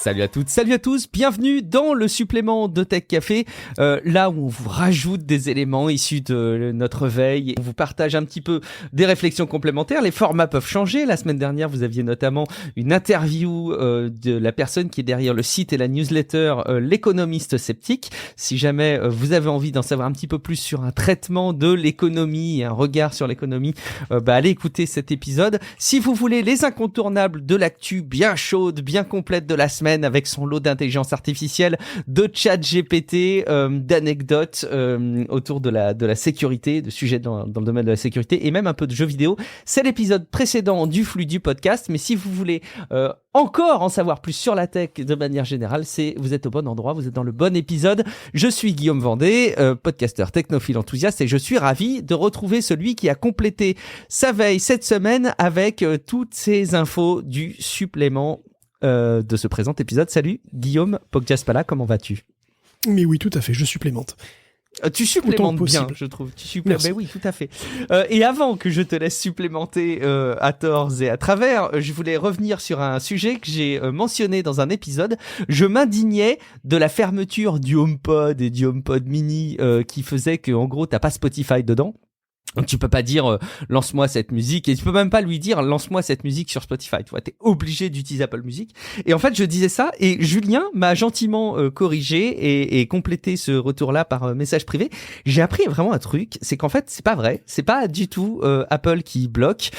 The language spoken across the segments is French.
Salut à toutes, salut à tous, bienvenue dans le supplément de Tech Café, là où on vous rajoute des éléments issus de notre veille, on vous partage un petit peu des réflexions complémentaires, les formats peuvent changer. La semaine dernière, vous aviez notamment une interview de la personne qui est derrière le site et la newsletter L'économiste sceptique. Si jamais vous avez envie d'en savoir un petit peu plus sur un traitement de l'économie et un regard sur l'économie, allez écouter cet épisode. Si vous voulez les incontournables de l'actu bien chaude, bien complète de la semaine, avec son lot d'intelligence artificielle, de chat GPT, d'anecdotes autour de la sécurité, de sujets dans le domaine de la sécurité et même un peu de jeux vidéo. C'est l'épisode précédent du flux du podcast, mais si vous voulez encore en savoir plus sur la tech de manière générale, vous êtes au bon endroit, vous êtes dans le bon épisode. Je suis Guillaume Vendée, podcasteur technophile enthousiaste, et je suis ravi de retrouver celui qui a complété sa veille cette semaine avec toutes ces infos du supplément de ce présent épisode. Salut Guillaume Poggiaspala, comment vas-tu? Mais oui, tout à fait, je supplémente. Tu supplémentes bien, je trouve. Ben oui, tout à fait. Et avant que je te laisse supplémenter à tort et à travers, je voulais revenir sur un sujet que j'ai mentionné dans un épisode. Je m'indignais de la fermeture du HomePod et du HomePod Mini qui faisait que, en gros, t'as pas Spotify dedans. Donc tu peux pas dire lance-moi cette musique, et tu peux même pas lui dire lance-moi cette musique sur Spotify. Tu vois, t'es obligé d'utiliser Apple Music. Et en fait, je disais ça et Julien m'a gentiment corrigé et complété ce retour-là par message privé. J'ai appris vraiment un truc, c'est qu'en fait c'est pas vrai, c'est pas du tout Apple qui bloque.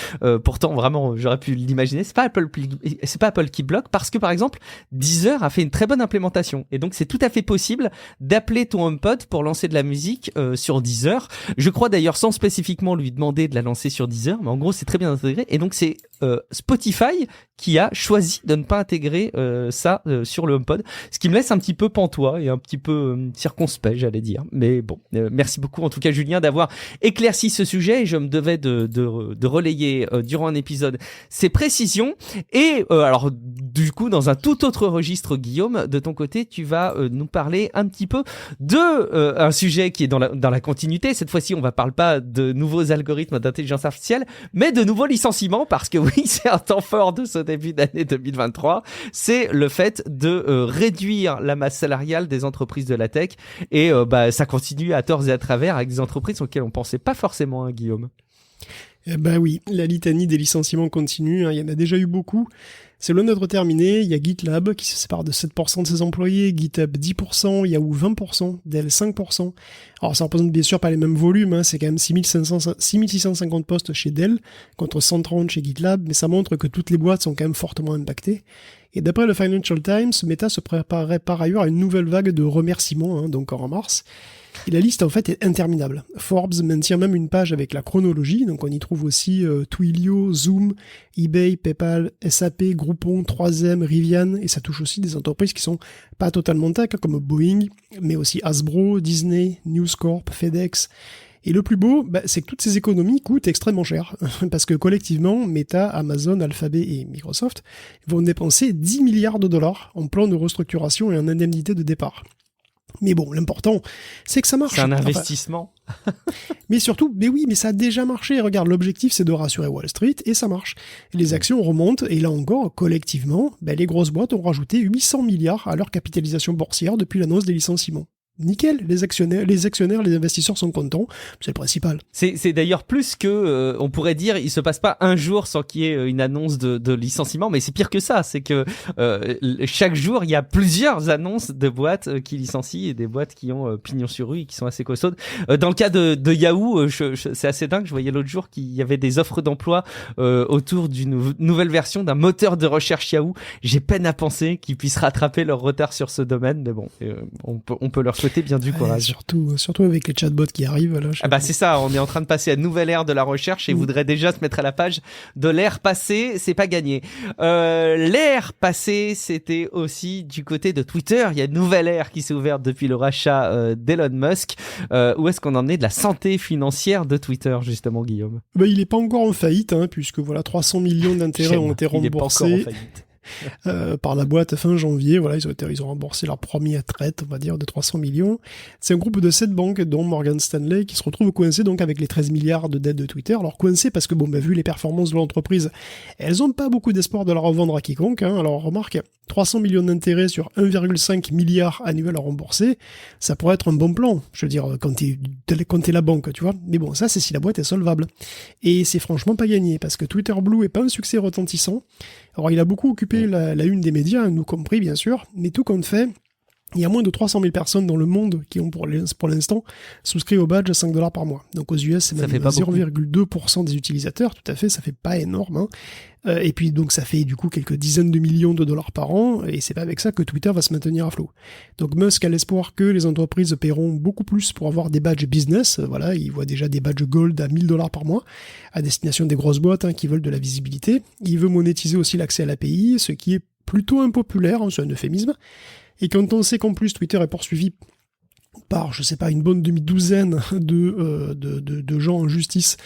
Pourtant vraiment j'aurais pu l'imaginer. C'est pas Apple qui bloque parce que par exemple Deezer a fait une très bonne implémentation et donc c'est tout à fait possible d'appeler ton HomePod pour lancer de la musique sur Deezer. Je crois d'ailleurs sans spécifiquement lui demander de la lancer sur Deezer, mais en gros c'est très bien intégré et donc c'est Spotify qui a choisi de ne pas intégrer ça sur le HomePod, ce qui me laisse un petit peu pantois et un petit peu circonspect, j'allais dire. Mais bon, merci beaucoup en tout cas Julien d'avoir éclairci ce sujet et je me devais de relayer durant un épisode ces précisions. Et alors du coup dans un tout autre registre, Guillaume, de ton côté tu vas nous parler un petit peu de un sujet qui est dans la continuité. Cette fois-ci on va parler pas de nouveaux algorithmes d'intelligence artificielle, mais de nouveaux licenciements, parce que oui, c'est un temps fort de ce début d'année 2023, c'est le fait de réduire la masse salariale des entreprises de la tech, et ça continue à tort et à travers avec des entreprises auxquelles on pensait pas forcément, hein, Guillaume. Oui, la litanie des licenciements continue, hein, il y en a déjà eu beaucoup. C'est loin d'être terminé, il y a GitLab qui se sépare de 7% de ses employés, GitHub 10%, Yahoo 20%, Dell 5%. Alors ça représente bien sûr pas les mêmes volumes, hein, c'est quand même 6650 postes chez Dell contre 130 chez GitLab, mais ça montre que toutes les boîtes sont quand même fortement impactées. Et d'après le Financial Times, Meta se préparait par ailleurs à une nouvelle vague de remerciements, hein, donc en mars. Et la liste en fait est interminable. Forbes maintient même une page avec la chronologie, donc on y trouve aussi Twilio, Zoom, eBay, PayPal, SAP, Groupon, 3M, Rivian, et ça touche aussi des entreprises qui sont pas totalement tech, comme Boeing, mais aussi Hasbro, Disney, News Corp, FedEx. Et le plus beau, c'est que toutes ces économies coûtent extrêmement cher, parce que collectivement, Meta, Amazon, Alphabet et Microsoft vont dépenser 10 milliards de dollars en plan de restructuration et en indemnité de départ. Mais bon, l'important, c'est que ça marche. C'est un investissement. Mais surtout, mais ça a déjà marché. Regarde, l'objectif, c'est de rassurer Wall Street, et ça marche. Les actions remontent, et là encore, collectivement, les grosses boîtes ont rajouté 800 milliards à leur capitalisation boursière depuis l'annonce des licenciements. Nickel, les actionnaires, les investisseurs sont contents, c'est le principal. C'est d'ailleurs plus que, on pourrait dire, il se passe pas un jour sans qu'il y ait une annonce de licenciement, mais c'est pire que ça, c'est que chaque jour, il y a plusieurs annonces de boîtes qui licencient et des boîtes qui ont pignon sur rue et qui sont assez costaudes. Dans le cas de Yahoo, c'est assez dingue, je voyais l'autre jour qu'il y avait des offres d'emploi autour d'une nouvelle version d'un moteur de recherche Yahoo. J'ai peine à penser qu'ils puissent rattraper leur retard sur ce domaine, mais bon, on peut leur souhaiter bien du courage. Surtout avec les chatbots qui arrivent. Là, c'est ça, on est en train de passer à une nouvelle ère de la recherche et voudrait déjà se mettre à la page de l'ère passée, c'est pas gagné. L'ère passée, c'était aussi du côté de Twitter. Il y a une nouvelle ère qui s'est ouverte depuis le rachat d'Elon Musk. Où est-ce qu'on en est de la santé financière de Twitter, justement, Guillaume? Il est pas encore en faillite, puisque 300 millions d'intérêts ont été remboursés. Il est pas encore en faillite. par la boîte fin janvier. Voilà, ils ont remboursé leur première traite, on va dire, de 300 millions. C'est un groupe de 7 banques, dont Morgan Stanley, qui se retrouve coincé donc avec les 13 milliards de dettes de Twitter. Alors coincé parce que, vu les performances de l'entreprise, elles n'ont pas beaucoup d'espoir de la revendre à quiconque. Alors remarque, 300 millions d'intérêts sur 1,5 milliard annuel à rembourser, ça pourrait être un bon plan. Je veux dire, quand t'es la banque, tu vois. Mais bon, ça, c'est si la boîte est solvable. Et c'est franchement pas gagné, parce que Twitter Blue est pas un succès retentissant. Alors, il a beaucoup occupé la une des médias, nous compris, bien sûr, mais tout compte fait, il y a moins de 300 000 personnes dans le monde qui ont pour l'instant souscrit au badge à $5 par mois. Donc aux US, c'est même 0,2% des utilisateurs, tout à fait, ça fait pas énorme. Hein. Et puis donc ça fait du coup quelques dizaines de millions de dollars par an, et c'est pas avec ça que Twitter va se maintenir à flot. Donc Musk a l'espoir que les entreprises paieront beaucoup plus pour avoir des badges business. Voilà, il voit déjà des badges gold à $1000 par mois, à destination des grosses boîtes qui veulent de la visibilité. Il veut monétiser aussi l'accès à l'API, ce qui est plutôt impopulaire, c'est un euphémisme. Et quand on sait qu'en plus Twitter est poursuivi par, je sais pas, une bonne demi-douzaine de gens en justice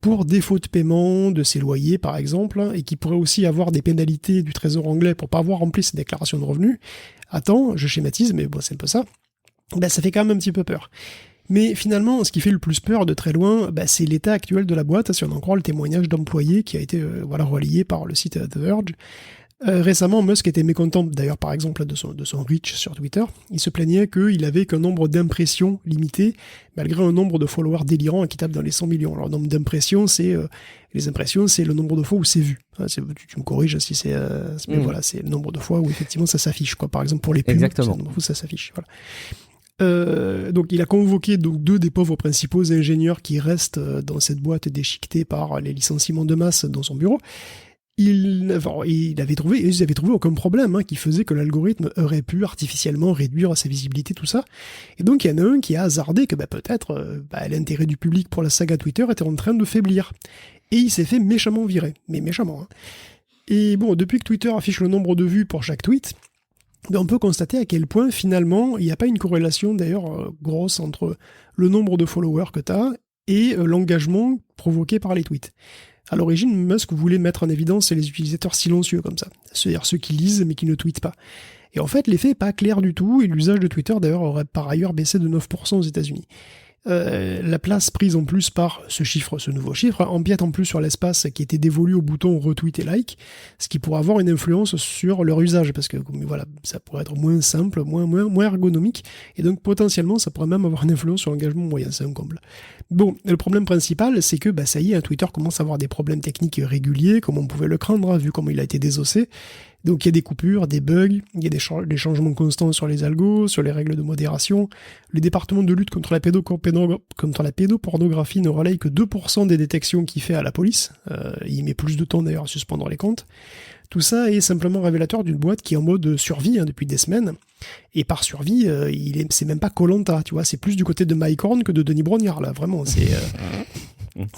pour défaut de paiement de ses loyers, par exemple, et qui pourrait aussi avoir des pénalités du Trésor anglais pour pas avoir rempli ses déclarations de revenus. Attends, je schématise, mais bon, c'est un peu ça. Ça fait quand même un petit peu peur. Mais finalement, ce qui fait le plus peur de très loin, c'est l'état actuel de la boîte, si on en croit le témoignage d'employés qui a été relayé par le site The Verge. Récemment, Musk était mécontent, d'ailleurs par exemple de son reach sur Twitter. Il se plaignait qu'il avait qu'un nombre d'impressions limité, malgré un nombre de followers délirant qui tape dans les 100 millions. Alors le nombre d'impressions, les impressions, c'est le nombre de fois où c'est vu. Tu me corriges si c'est... mais voilà, c'est le nombre de fois où effectivement ça s'affiche. Par exemple pour les pubs, c'est le nombre de fois où ça s'affiche. Voilà. Donc il a convoqué deux des pauvres principaux ingénieurs qui restent dans cette boîte déchiquetée par les licenciements de masse dans son bureau. Ils avaient trouvé aucun problème qui faisait que l'algorithme aurait pu artificiellement réduire sa visibilité, tout ça. Et donc il y en a un qui a hasardé que peut-être l'intérêt du public pour la saga Twitter était en train de faiblir. Et il s'est fait méchamment virer. Mais méchamment. Et bon, depuis que Twitter affiche le nombre de vues pour chaque tweet, on peut constater à quel point finalement il n'y a pas une corrélation d'ailleurs grosse entre le nombre de followers que tu as et l'engagement provoqué par les tweets. À l'origine, Musk voulait mettre en évidence les utilisateurs silencieux comme ça, c'est-à-dire ceux qui lisent mais qui ne tweetent pas. Et en fait, l'effet n'est pas clair du tout, et l'usage de Twitter d'ailleurs aurait par ailleurs baissé de 9% aux États-Unis. La place prise en plus par ce nouveau chiffre, empiète en plus sur l'espace qui était dévolu au bouton retweet et like, ce qui pourrait avoir une influence sur leur usage, parce que voilà, ça pourrait être moins simple, moins ergonomique, et donc potentiellement ça pourrait même avoir une influence sur l'engagement moyen, c'est un comble. Bon, le problème principal, c'est que ça y est, Twitter commence à avoir des problèmes techniques réguliers, comme on pouvait le craindre, vu comment il a été désossé. Donc il y a des coupures, des bugs, il y a des changements constants sur les algos, sur les règles de modération. Le département de lutte contre la pédopornographie ne relaye que 2% des détections qu'il fait à la police. Il met plus de temps d'ailleurs à suspendre les comptes. Tout ça est simplement révélateur d'une boîte qui est en mode survie depuis des semaines. Et par survie, c'est même pas Koh-Lanta, tu vois, c'est plus du côté de Mike Horn que de Denis Brognard, là, vraiment, c'est...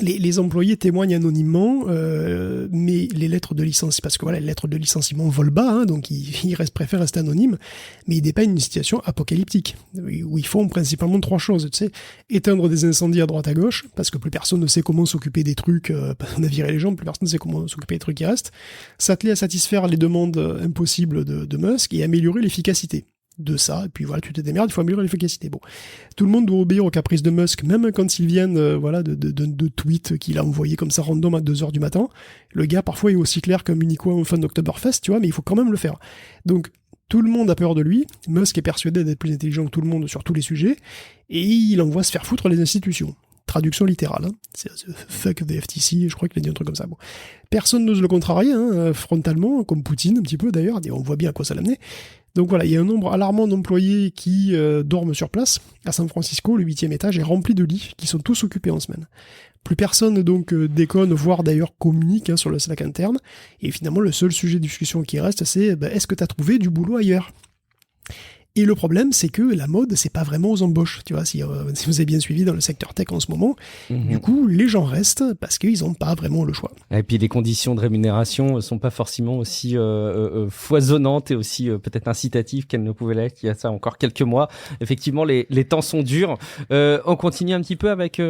Les employés témoignent anonymement, mais les lettres de licenciement, parce que voilà, les lettres de licenciement volent bas, donc ils préfèrent rester anonymes, mais ils dépeignent une situation apocalyptique, où ils font principalement 3 choses, tu sais, éteindre des incendies à droite à gauche, parce que plus personne ne sait comment s'occuper des trucs, on a viré les gens, plus personne ne sait comment s'occuper des trucs qui restent, s'atteler à satisfaire les demandes impossibles de Musk, et améliorer l'efficacité de ça, et puis voilà, tu te démerdes, il faut améliorer l'efficacité. Bon, tout le monde doit obéir aux caprices de Musk, même quand ils viennent de tweets qu'il a envoyés comme ça random à 2h du matin. Le gars, parfois, est aussi clair qu'un Munichois en fin d'Oktoberfest, tu vois, mais il faut quand même le faire. Donc, tout le monde a peur de lui, Musk est persuadé d'être plus intelligent que tout le monde sur tous les sujets, et il envoie se faire foutre les institutions. Traduction littérale, c'est fuck the FTC, je crois qu'il a dit un truc comme ça. Bon. Personne n'ose le contrarier, frontalement, comme Poutine un petit peu d'ailleurs, et on voit bien à quoi ça l'amenait. Donc voilà, il y a un nombre alarmant d'employés qui dorment sur place. À San Francisco, le 8e étage est rempli de lits qui sont tous occupés en semaine. Plus personne donc déconne, voire d'ailleurs communique sur le Slack interne. Et finalement, le seul sujet de discussion qui reste, c'est est-ce que tu as trouvé du boulot ailleurs ? Et le problème, c'est que la mode, c'est pas vraiment aux embauches. Tu vois, si vous avez bien suivi dans le secteur tech en ce moment, du coup, les gens restent parce qu'ils n'ont pas vraiment le choix. Et puis les conditions de rémunération sont pas forcément aussi foisonnantes et aussi peut-être incitatives qu'elles ne pouvaient l'être il y a ça encore quelques mois. Effectivement, les temps sont durs. On continue un petit peu avec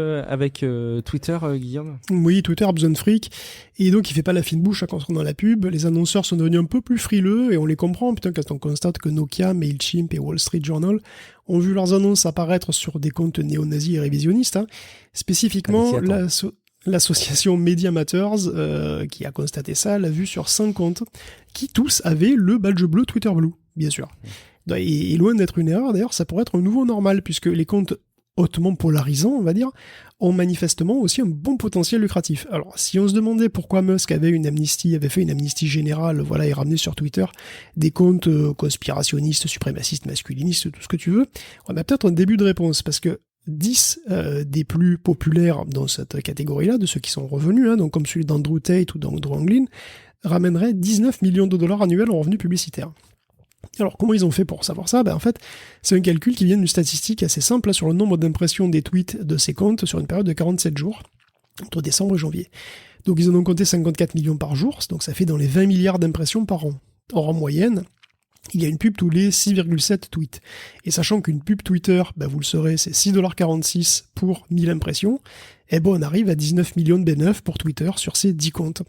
Twitter, Guillaume. Oui, Twitter a besoin de fric. Et donc, il fait pas la fine bouche quand on est dans la pub. Les annonceurs sont devenus un peu plus frileux et on les comprend. Putain, quand on constate que Nokia, Mailchimp et Wall Street Journal ont vu leurs annonces apparaître sur des comptes néo-nazis et révisionnistes. Spécifiquement, l'association Media Matters, qui a constaté ça, l'a vu sur 5 comptes qui tous avaient le badge bleu Twitter Blue, bien sûr. Et loin d'être une erreur, d'ailleurs, ça pourrait être un nouveau normal, puisque les comptes hautement polarisants, on va dire, ont manifestement aussi un bon potentiel lucratif. Alors, si on se demandait pourquoi Musk avait fait une amnistie générale, voilà, et ramené sur Twitter des comptes conspirationnistes, suprémacistes, masculinistes, tout ce que tu veux, on a peut-être un début de réponse, parce que 10 des plus populaires dans cette catégorie-là, de ceux qui sont revenus, donc comme celui d'Andrew Tate ou d'Andrew Anglin, ramèneraient 19 millions de dollars annuels en revenus publicitaires. Alors, comment ils ont fait pour savoir ça ? En fait, c'est un calcul qui vient d'une statistique assez simple sur le nombre d'impressions des tweets de ces comptes sur une période de 47 jours, entre décembre et janvier. Donc, ils en ont compté 54 millions par jour, donc ça fait dans les 20 milliards d'impressions par an. Or, en moyenne, il y a une pub tous les 6,7 tweets. Et sachant qu'une pub Twitter, vous le saurez, c'est 6,46$ pour 1000 impressions, on arrive à 19 millions de bénéfices pour Twitter sur ces 10 comptes.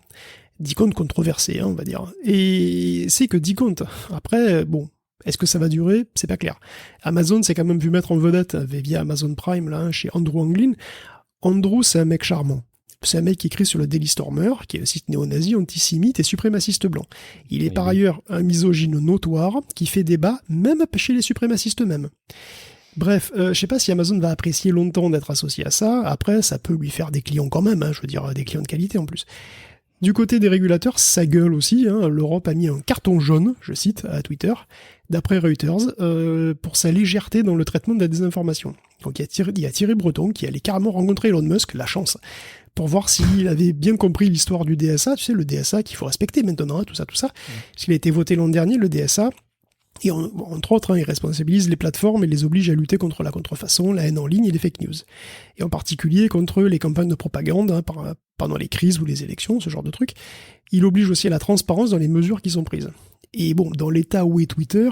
10 comptes controversés, on va dire. Et c'est que 10 comptes. Après, est-ce que ça va durer ? C'est pas clair. Amazon s'est quand même vu mettre en vedette, via Amazon Prime, là, chez Andrew Anglin. Andrew, c'est un mec charmant. C'est un mec qui écrit sur le Daily Stormer, qui est un site néo-nazi, antisémite et suprémaciste blanc. Il est par ailleurs un misogyne notoire, qui fait débat, même chez les suprémacistes eux-mêmes. Bref, je sais pas si Amazon va apprécier longtemps d'être associé à ça. Après, ça peut lui faire des clients quand même, je veux dire, des clients de qualité en plus. Du côté des régulateurs, ça gueule aussi. L'Europe a mis un carton jaune, je cite, à Twitter, d'après Reuters, pour sa légèreté dans le traitement de la désinformation. Donc il y a Thierry Breton qui allait carrément rencontrer Elon Musk, la chance, pour voir s'il avait bien compris l'histoire du DSA. Tu sais, le DSA qu'il faut respecter maintenant, tout ça. Parce qu'il a été voté l'an dernier, le DSA. Et entre autres, il responsabilise les plateformes et les oblige à lutter contre la contrefaçon, la haine en ligne et les fake news. Et en particulier contre les campagnes de propagande, pendant les crises ou les élections, ce genre de trucs. Il oblige aussi à la transparence dans les mesures qui sont prises. Et dans l'état où est Twitter,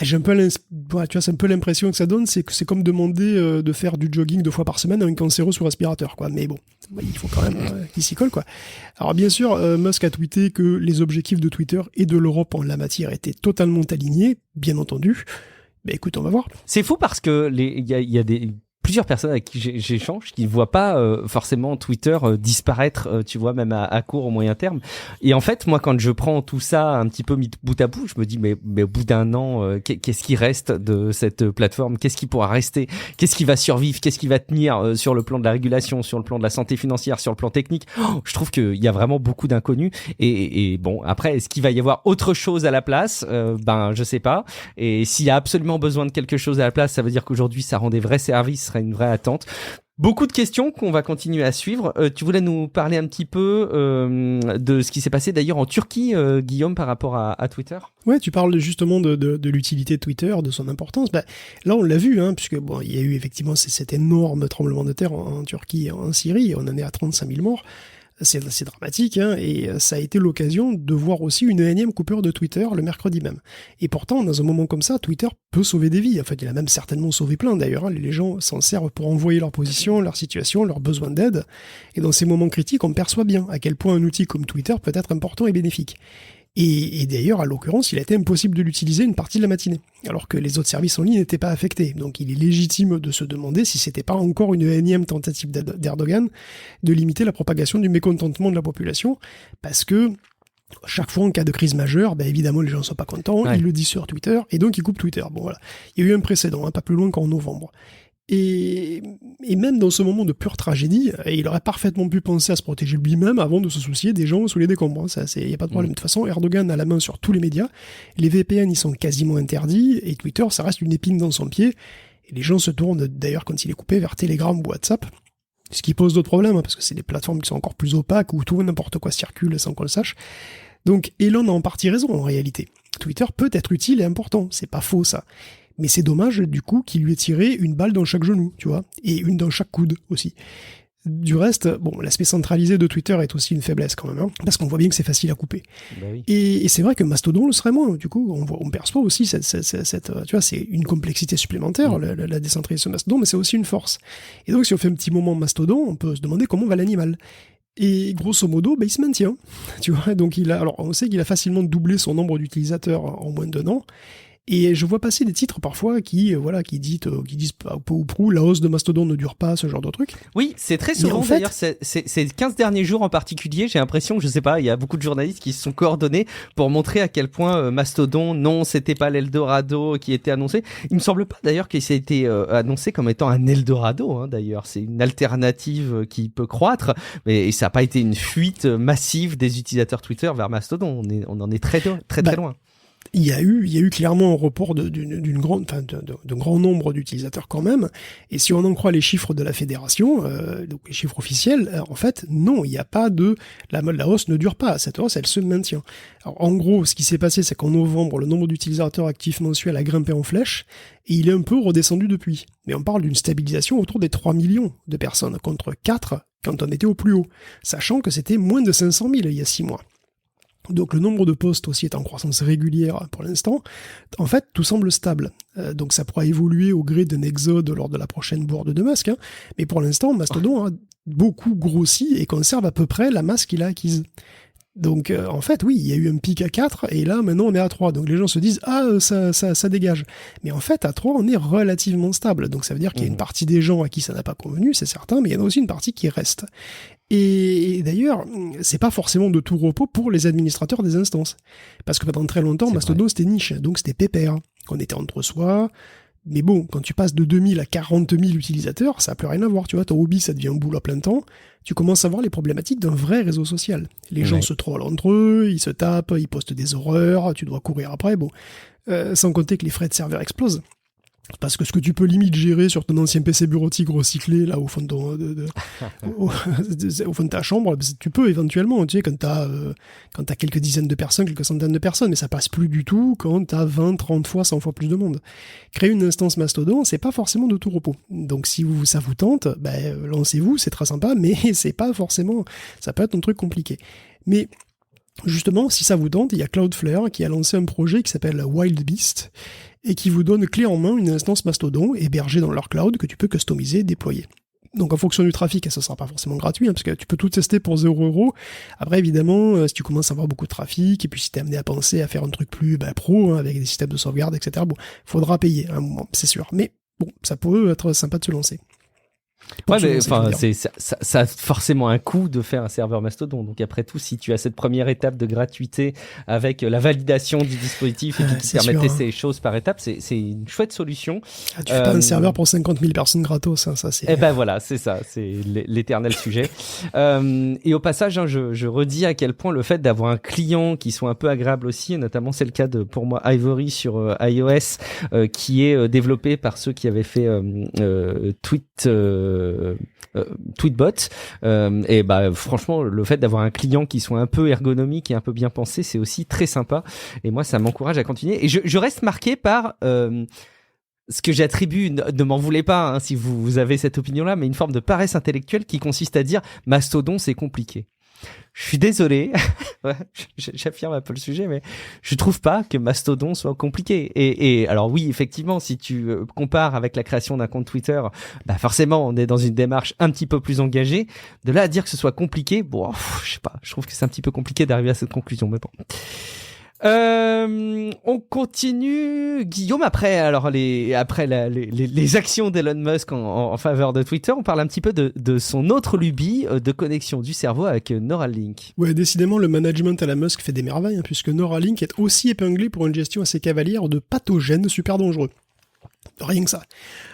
j'ai un peu c'est un peu l'impression que ça donne, c'est que c'est comme demander de faire du jogging 2 fois par semaine à un cancéro sous respirateur, quoi. Mais il faut quand même qu'il s'y colle, quoi. Alors bien sûr, Musk a tweeté que les objectifs de Twitter et de l'Europe en la matière étaient totalement alignés, bien entendu. Écoute, on va voir. C'est fou parce que il y a plusieurs personnes avec qui j'échange qui ne voient pas forcément Twitter disparaître, tu vois, même à court ou moyen terme. Et en fait, moi, quand je prends tout ça un petit peu mis bout à bout, je me dis, mais au bout d'un an, qu'est-ce qui reste de cette plateforme ? Qu'est-ce qui pourra rester ? Qu'est-ce qui va survivre ? Qu'est-ce qui va tenir sur le plan de la régulation, sur le plan de la santé financière, sur le plan technique ? Je trouve qu'il y a vraiment beaucoup d'inconnus. Et après, est-ce qu'il va y avoir autre chose à la place ? Je sais pas. Et s'il y a absolument besoin de quelque chose à la place, ça veut dire qu'aujourd'hui, ça rend des vrais services, serait une vraie attente. Beaucoup de questions qu'on va continuer à suivre. Tu voulais nous parler un petit peu de ce qui s'est passé d'ailleurs en Turquie, Guillaume, par rapport à Twitter ? Ouais, tu parles justement de l'utilité de Twitter, de son importance. Là, on l'a vu, puisque il y a eu effectivement cet énorme tremblement de terre en Turquie et en Syrie, et on en est à 35 000 morts. C'est dramatique, et ça a été l'occasion de voir aussi une énième coupure de Twitter le mercredi même. Et pourtant, dans un moment comme ça, Twitter peut sauver des vies. En fait, il a même certainement sauvé plein d'ailleurs. Les gens s'en servent pour envoyer leur position, leur situation, leurs besoins d'aide. Et dans ces moments critiques, on perçoit bien à quel point un outil comme Twitter peut être important et bénéfique. Et d'ailleurs, à l'occurrence, il a été impossible de l'utiliser une partie de la matinée, alors que les autres services en ligne n'étaient pas affectés. Donc il est légitime de se demander si c'était pas encore une énième tentative d'Erdogan de limiter la propagation du mécontentement de la population, parce que chaque fois en cas de crise majeure, évidemment les gens ne sont pas contents, ils le disent sur Twitter, et donc ils coupent Twitter. Voilà. Il y a eu un précédent, pas plus loin qu'en novembre. Et même dans ce moment de pure tragédie, il aurait parfaitement pu penser à se protéger lui-même avant de se soucier des gens sous les décombres. Il n'y a pas de problème. De toute façon, Erdogan a la main sur tous les médias. Les VPN, ils sont quasiment interdits. Et Twitter, ça reste une épine dans son pied. Et les gens se tournent, d'ailleurs, quand il est coupé, vers Telegram ou WhatsApp. Ce qui pose d'autres problèmes, parce que c'est des plateformes qui sont encore plus opaques, où tout n'importe quoi circule sans qu'on le sache. Donc Elon a en partie raison, en réalité. Twitter peut être utile et important, c'est pas faux ça. Mais c'est dommage du coup qu'il lui ait tiré une balle dans chaque genou, tu vois, et une dans chaque coude aussi. Du reste, bon, l'aspect centralisé de Twitter est aussi une faiblesse quand même, hein, parce qu'on voit bien que c'est facile à couper. Bah oui. Et c'est vrai que Mastodon le serait moins. Du coup, on perçoit aussi cette tu vois, c'est une complexité supplémentaire, la décentralisation de Mastodon, mais c'est aussi une force. Et donc, si on fait un petit moment Mastodon, on peut se demander comment va l'animal. Et grosso modo, il se maintient. Tu vois, donc alors on sait qu'il a facilement doublé son nombre d'utilisateurs en moins d'1 an. Et je vois passer des titres parfois qui disent peu ou prou, la hausse de Mastodon ne dure pas, ce genre de truc. Oui, c'est très souvent en fait, d'ailleurs, ces 15 derniers jours en particulier, j'ai l'impression, je sais pas, il y a beaucoup de journalistes qui se sont coordonnés pour montrer à quel point Mastodon, non, c'était pas l'Eldorado qui était annoncé. Il me semble pas d'ailleurs qu'il s'est été annoncé comme étant un Eldorado, hein, d'ailleurs. C'est une alternative qui peut croître, et ça n'a pas été une fuite massive des utilisateurs Twitter vers Mastodon. On en est très loin. Il y a eu clairement un report d'un grand nombre d'utilisateurs quand même. Et si on en croit les chiffres de la fédération, donc les chiffres officiels, en fait, non, il n'y a pas la hausse ne dure pas. Cette hausse, elle se maintient. Alors, en gros, ce qui s'est passé, c'est qu'en novembre, le nombre d'utilisateurs actifs mensuels a grimpé en flèche et il est un peu redescendu depuis. Mais on parle d'une stabilisation autour des 3 millions de personnes contre 4 quand on était au plus haut, sachant que c'était moins de 500 000 il y a 6 mois. Donc le nombre de posts aussi est en croissance régulière pour l'instant. En fait, tout semble stable. Donc ça pourra évoluer au gré d'un exode lors de la prochaine bourde de Musk. Hein. Mais pour l'instant, Mastodon a beaucoup grossi et conserve à peu près la masse qu'il a acquise. Donc en fait, oui, il y a eu un pic à 4 et là maintenant on est à 3. Donc les gens se disent ça dégage. Mais en fait à 3 on est relativement stable. Donc ça veut dire qu'il y a une partie des gens à qui ça n'a pas convenu, c'est certain, mais il y en a aussi une partie qui reste. Et d'ailleurs, c'est pas forcément de tout repos pour les administrateurs des instances. Parce que pendant très longtemps, Mastodon c'était niche, donc c'était pépère. On était entre soi. Mais bon, quand tu passes de 2000 à 40 000 utilisateurs, ça n'a plus rien à voir. Tu vois, ton hobby, ça devient un boulot à plein temps. Tu commences à voir les problématiques d'un vrai réseau social. Les gens se trollent entre eux, ils se tapent, ils postent des horreurs, tu dois courir après. Bon, sans compter que les frais de serveur explosent. Parce que ce que tu peux limite gérer sur ton ancien PC bureautique recyclé, là, au fond de au fond de ta chambre, tu peux éventuellement, tu sais, quand t'as quelques dizaines de personnes, quelques centaines de personnes, mais ça passe plus du tout quand t'as 20, 30 fois, 100 fois plus de monde. Créer une instance Mastodon, c'est pas forcément de tout repos. Donc si ça vous tente, lancez-vous, c'est très sympa, mais c'est pas forcément, ça peut être un truc compliqué. Mais justement, si ça vous tente, il y a Cloudflare qui a lancé un projet qui s'appelle Wildbeast, et qui vous donne clé en main une instance Mastodon hébergée dans leur cloud que tu peux customiser, déployer. Donc en fonction du trafic, ça sera pas forcément gratuit, hein, parce que tu peux tout tester pour 0€. Après évidemment, si tu commences à avoir beaucoup de trafic, et puis si t'es amené à penser à faire un truc plus pro, hein, avec des systèmes de sauvegarde, etc., bon, faudra payer à un moment, c'est sûr. Mais bon, ça pourrait être sympa de se lancer. Ouais, mais enfin, ça a forcément un coût de faire un serveur Mastodon. Donc après tout, si tu as cette première étape de gratuité avec la validation du dispositif et qui permettait ces choses par étape, c'est une chouette solution. Tu fais pas un serveur pour 50 000 personnes gratos, hein, ça c'est. Eh ben voilà, c'est ça, c'est l'éternel sujet. Et au passage, hein, je redis à quel point le fait d'avoir un client qui soit un peu agréable aussi, et notamment c'est le cas de pour moi Ivory sur iOS, qui est développé par ceux qui avaient fait Tweetbot, et franchement le fait d'avoir un client qui soit un peu ergonomique et un peu bien pensé, c'est aussi très sympa, et moi ça m'encourage à continuer, et je reste marqué par ce que j'attribue, ne m'en voulez pas, hein, si vous avez cette opinion là, mais une forme de paresse intellectuelle qui consiste à dire Mastodon c'est compliqué. Je suis désolé, j'affirme un peu le sujet, mais je trouve pas que Mastodon soit compliqué. Et alors oui, effectivement, si tu compares avec la création d'un compte Twitter, forcément, on est dans une démarche un petit peu plus engagée. De là à dire que ce soit compliqué, je sais pas, je trouve que c'est un petit peu compliqué d'arriver à cette conclusion, mais bon. On continue, Guillaume, après les actions d'Elon Musk en faveur de Twitter, on parle un petit peu de son autre lubie de connexion du cerveau avec Neuralink. Ouais, décidément, le management à la Musk fait des merveilles, hein, puisque Neuralink est aussi épinglé pour une gestion assez cavalière de pathogènes super dangereux. Rien que ça.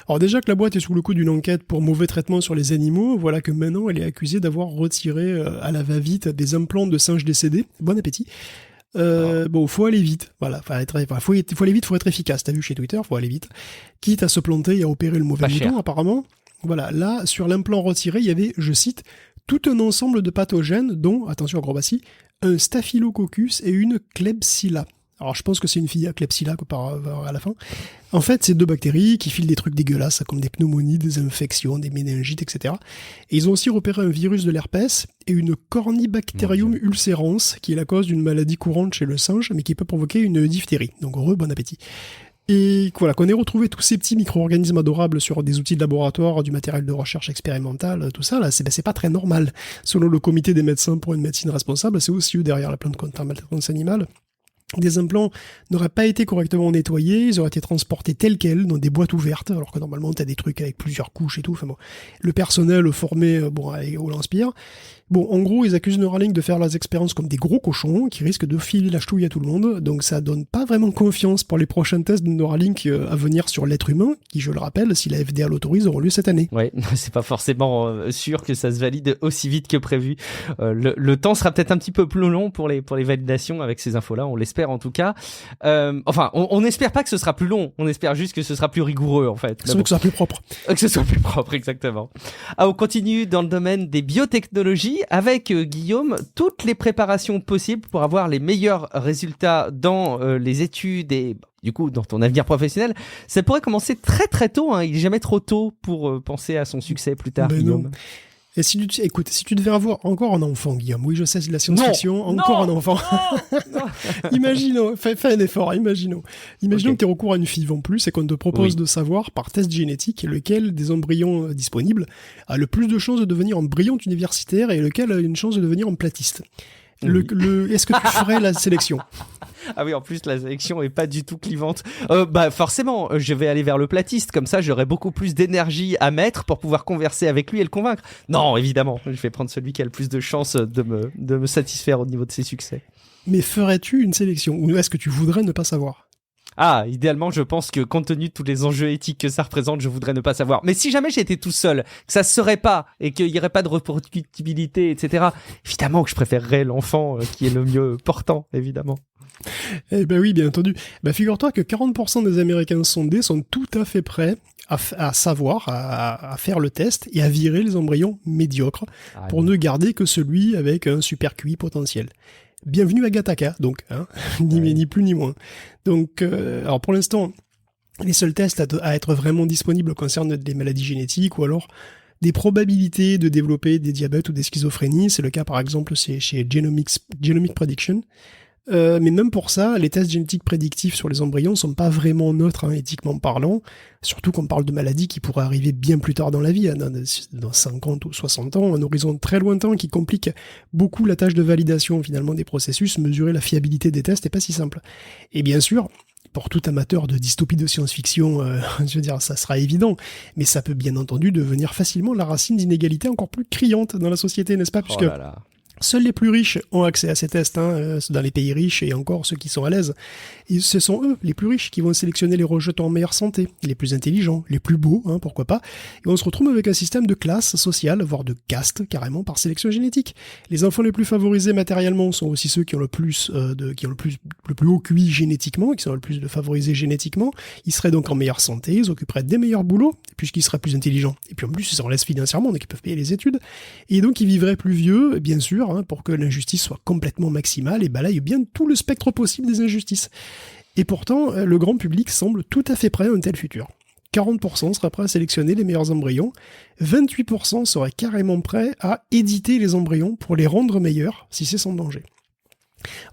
Alors déjà que la boîte est sous le coup d'une enquête pour mauvais traitement sur les animaux, voilà que maintenant elle est accusée d'avoir retiré à la va-vite des implants de singes décédés. Bon appétit. Faut aller vite. Voilà, faut aller vite, faut être efficace. T'as vu chez Twitter, faut aller vite. Quitte à se planter et à opérer le mauvais bouton, apparemment. Voilà, là, sur l'implant retiré, il y avait, je cite, tout un ensemble de pathogènes, dont, attention acrobatie, un staphylococcus et une klebsiella. Alors je pense que c'est une fille à Klebsiella à la fin. En fait, c'est 2 bactéries qui filent des trucs dégueulasses comme des pneumonies, des infections, des méningites, etc. Et ils ont aussi repéré un virus de l'herpès et une Corynebacterium ulcerans qui est la cause d'une maladie courante chez le singe mais qui peut provoquer une diphtérie. Donc bon appétit. Et voilà, qu'on ait retrouvé tous ces petits micro-organismes adorables sur des outils de laboratoire, du matériel de recherche expérimentale, tout ça, là, c'est pas très normal. Selon le comité des médecins pour une médecine responsable, c'est aussi eux derrière la plainte contre la maltraitance animale. Des implants n'auraient pas été correctement nettoyés, ils auraient été transportés tels quels dans des boîtes ouvertes, alors que normalement t'as des trucs avec plusieurs couches et tout. Enfin bon, le personnel formé au lance-pierre. Bon, en gros, ils accusent Neuralink de faire leurs expériences comme des gros cochons qui risquent de filer la ch'touille à tout le monde. Donc ça donne pas vraiment confiance pour les prochains tests de Neuralink à venir sur l'être humain, qui, je le rappelle, si la FDA l'autorise, auront lieu cette année. Ouais, c'est pas forcément sûr que ça se valide aussi vite que prévu. Le temps sera peut-être un petit peu plus long pour les validations avec ces infos-là, on l'espère en tout cas. Enfin, on n'espère pas que ce sera plus long, on espère juste que ce sera plus rigoureux en fait. Que ce soit plus propre. Que ce soit plus propre, exactement. On continue dans le domaine des biotechnologies avec Guillaume, toutes les préparations possibles pour avoir les meilleurs résultats dans les études et du coup dans ton avenir professionnel. Ça pourrait commencer très très tôt, hein. Il n'est jamais trop tôt pour penser à son succès plus tard, Guillaume. Non. Et si tu devais avoir encore un enfant, Guillaume, oui je sais, c'est de la science-fiction, encore un enfant. Non. Imaginons, fais un effort, imaginons que tu aies recours à une FIV en plus et qu'on te propose de savoir par test génétique lequel des embryons disponibles a le plus de chances de devenir un brillant universitaire et lequel a une chance de devenir un platiste. Est-ce que tu ferais la sélection ? Ah oui, en plus, la sélection est pas du tout clivante. Forcément, je vais aller vers le platiste. Comme ça, j'aurai beaucoup plus d'énergie à mettre pour pouvoir converser avec lui et le convaincre. Non, évidemment, je vais prendre celui qui a le plus de chances de me satisfaire au niveau de ses succès. Mais ferais-tu une sélection ? Ou est-ce que tu voudrais ne pas savoir ? Ah, idéalement, je pense que compte tenu de tous les enjeux éthiques que ça représente, je voudrais ne pas savoir. Mais si jamais j'étais tout seul, que ça se saurait pas et qu'il y aurait pas de reproductibilité, etc., évidemment que je préférerais l'enfant qui est le mieux portant, évidemment. Eh ben oui, bien entendu. Figure-toi que 40% des Américains sondés sont tout à fait prêts à savoir, à faire le test et à virer les embryons médiocres pour ne garder que celui avec un super QI potentiel. Bienvenue à Gattaca, donc, ni plus ni moins. Donc, alors pour l'instant, les seuls tests à être vraiment disponibles concernent des maladies génétiques ou alors des probabilités de développer des diabètes ou des schizophrénies. C'est le cas par exemple chez Genomic Prediction. Mais même pour ça, les tests génétiques prédictifs sur les embryons sont pas vraiment neutres, éthiquement parlant, surtout qu'on parle de maladies qui pourraient arriver bien plus tard dans la vie, dans 50 ou 60 ans, un horizon très lointain qui complique beaucoup la tâche de validation finalement des processus. Mesurer la fiabilité des tests n'est pas si simple. Et bien sûr, pour tout amateur de dystopie de science-fiction, je veux dire, ça sera évident, mais ça peut bien entendu devenir facilement la racine d'inégalités encore plus criantes dans la société, n'est-ce pas ? Puisque seuls les plus riches ont accès à ces tests, dans les pays riches et encore ceux qui sont à l'aise. Et ce sont eux, les plus riches, qui vont sélectionner les rejetons en meilleure santé, les plus intelligents, les plus beaux, pourquoi pas. Et on se retrouve avec un système de classe sociale, voire de caste, carrément, par sélection génétique. Les enfants les plus favorisés matériellement sont aussi ceux qui ont le plus haut QI génétiquement, qui sont le plus favorisés génétiquement. Ils seraient donc en meilleure santé, ils occuperaient des meilleurs boulots, puisqu'ils seraient plus intelligents. Et puis en plus, ils s'en laissent financièrement, donc ils peuvent payer les études. Et donc ils vivraient plus vieux, bien sûr, pour que l'injustice soit complètement maximale et balaye bien tout le spectre possible des injustices. Et pourtant, le grand public semble tout à fait prêt à un tel futur. 40% seraient prêts à sélectionner les meilleurs embryons, 28% seraient carrément prêts à éditer les embryons pour les rendre meilleurs, si c'est sans danger.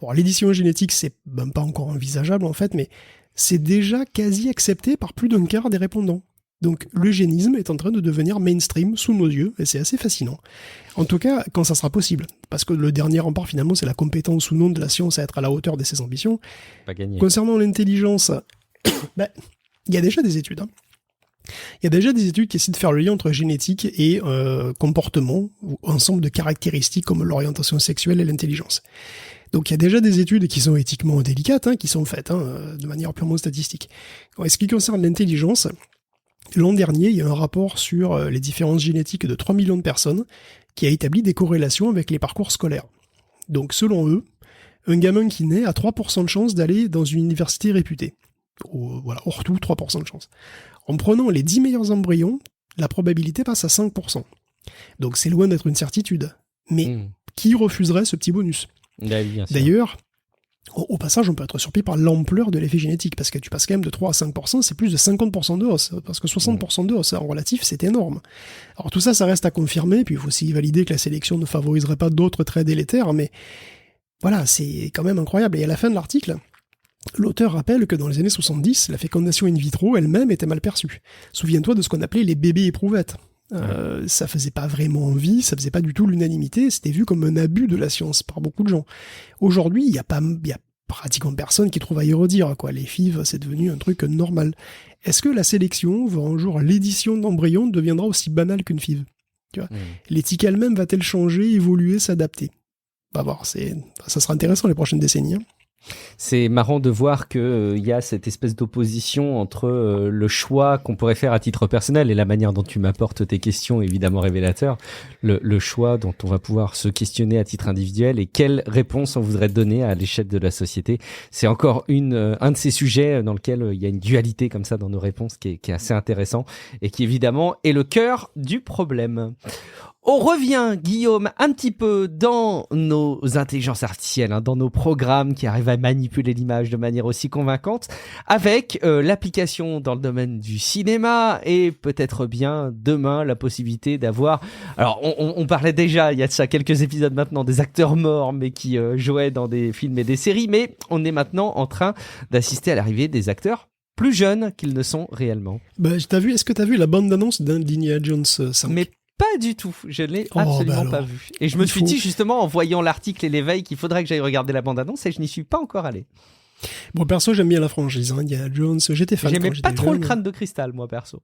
Alors l'édition génétique, c'est même pas encore envisageable en fait, mais c'est déjà quasi accepté par plus d'un quart des répondants. Donc l'eugénisme est en train de devenir mainstream sous nos yeux, et c'est assez fascinant. En tout cas, quand ça sera possible. Parce que le dernier rempart, finalement, c'est la compétence ou non de la science à être à la hauteur de ses ambitions. Pas gagné. Concernant l'intelligence, il y a déjà des études. Il y a déjà des études qui essaient de faire le lien entre génétique et comportement, ou ensemble de caractéristiques comme l'orientation sexuelle et l'intelligence. Donc il y a déjà des études qui sont éthiquement délicates, qui sont faites de manière purement statistique. En ce qui concerne l'intelligence, l'an dernier, il y a un rapport sur les différences génétiques de 3 millions de personnes qui a établi des corrélations avec les parcours scolaires. Donc selon eux, un gamin qui naît a 3% de chance d'aller dans une université réputée. Hors tout, 3% de chance. En prenant les 10 meilleurs embryons, la probabilité passe à 5%. Donc c'est loin d'être une certitude. Mais qui refuserait ce petit bonus ? Bien sûr. D'ailleurs, Au passage, on peut être surpris par l'ampleur de l'effet génétique, parce que tu passes quand même de 3 à 5%, c'est plus de 50% de hausse, parce que 60% de hausse en relatif, c'est énorme. Alors tout ça, ça reste à confirmer, puis il faut aussi valider que la sélection ne favoriserait pas d'autres traits délétères, mais voilà, c'est quand même incroyable. Et à la fin de l'article, l'auteur rappelle que dans les années 70, la fécondation in vitro elle-même était mal perçue. Souviens-toi de ce qu'on appelait les bébés éprouvettes. Ça faisait pas vraiment envie, ça faisait pas du tout l'unanimité, c'était vu comme un abus de la science par beaucoup de gens. Aujourd'hui, il y a pratiquement personne qui trouve à y redire, quoi. Les FIV, c'est devenu un truc normal. Est-ce que la sélection, voire un jour l'édition d'embryons, deviendra aussi banale qu'une FIV? Tu vois, l'éthique elle-même va-t-elle changer, évoluer, s'adapter? On va voir, ça sera intéressant les prochaines décennies. C'est marrant de voir qu'il y a cette espèce d'opposition entre le choix qu'on pourrait faire à titre personnel et la manière dont tu m'apportes tes questions, évidemment révélateurs, le choix dont on va pouvoir se questionner à titre individuel et quelle réponse on voudrait donner à l'échelle de la société. C'est encore un de ces sujets dans lequel il y a une dualité comme ça dans nos réponses qui est assez intéressant et qui évidemment est le cœur du problème. On revient, Guillaume, un petit peu dans nos intelligences artificielles, dans nos programmes qui arrivent à manipuler l'image de manière aussi convaincante, avec l'application dans le domaine du cinéma et peut-être bien demain la possibilité d'avoir... Alors, on parlait déjà, il y a de ça quelques épisodes maintenant, des acteurs morts mais qui jouaient dans des films et des séries, mais on est maintenant en train d'assister à l'arrivée des acteurs plus jeunes qu'ils ne sont réellement. Est-ce que t'as vu la bande-annonce d'Indiana Jones 5 ? Mais pas du tout, je ne l'ai absolument pas vu. Et je me suis dit justement en voyant l'article et l'éveil qu'il faudrait que j'aille regarder la bande-annonce et je n'y suis pas encore allé. Bon, perso, j'aime bien la franchise, Indiana Jones, j'étais fan. J'aimais pas trop le crâne de cristal, moi, perso.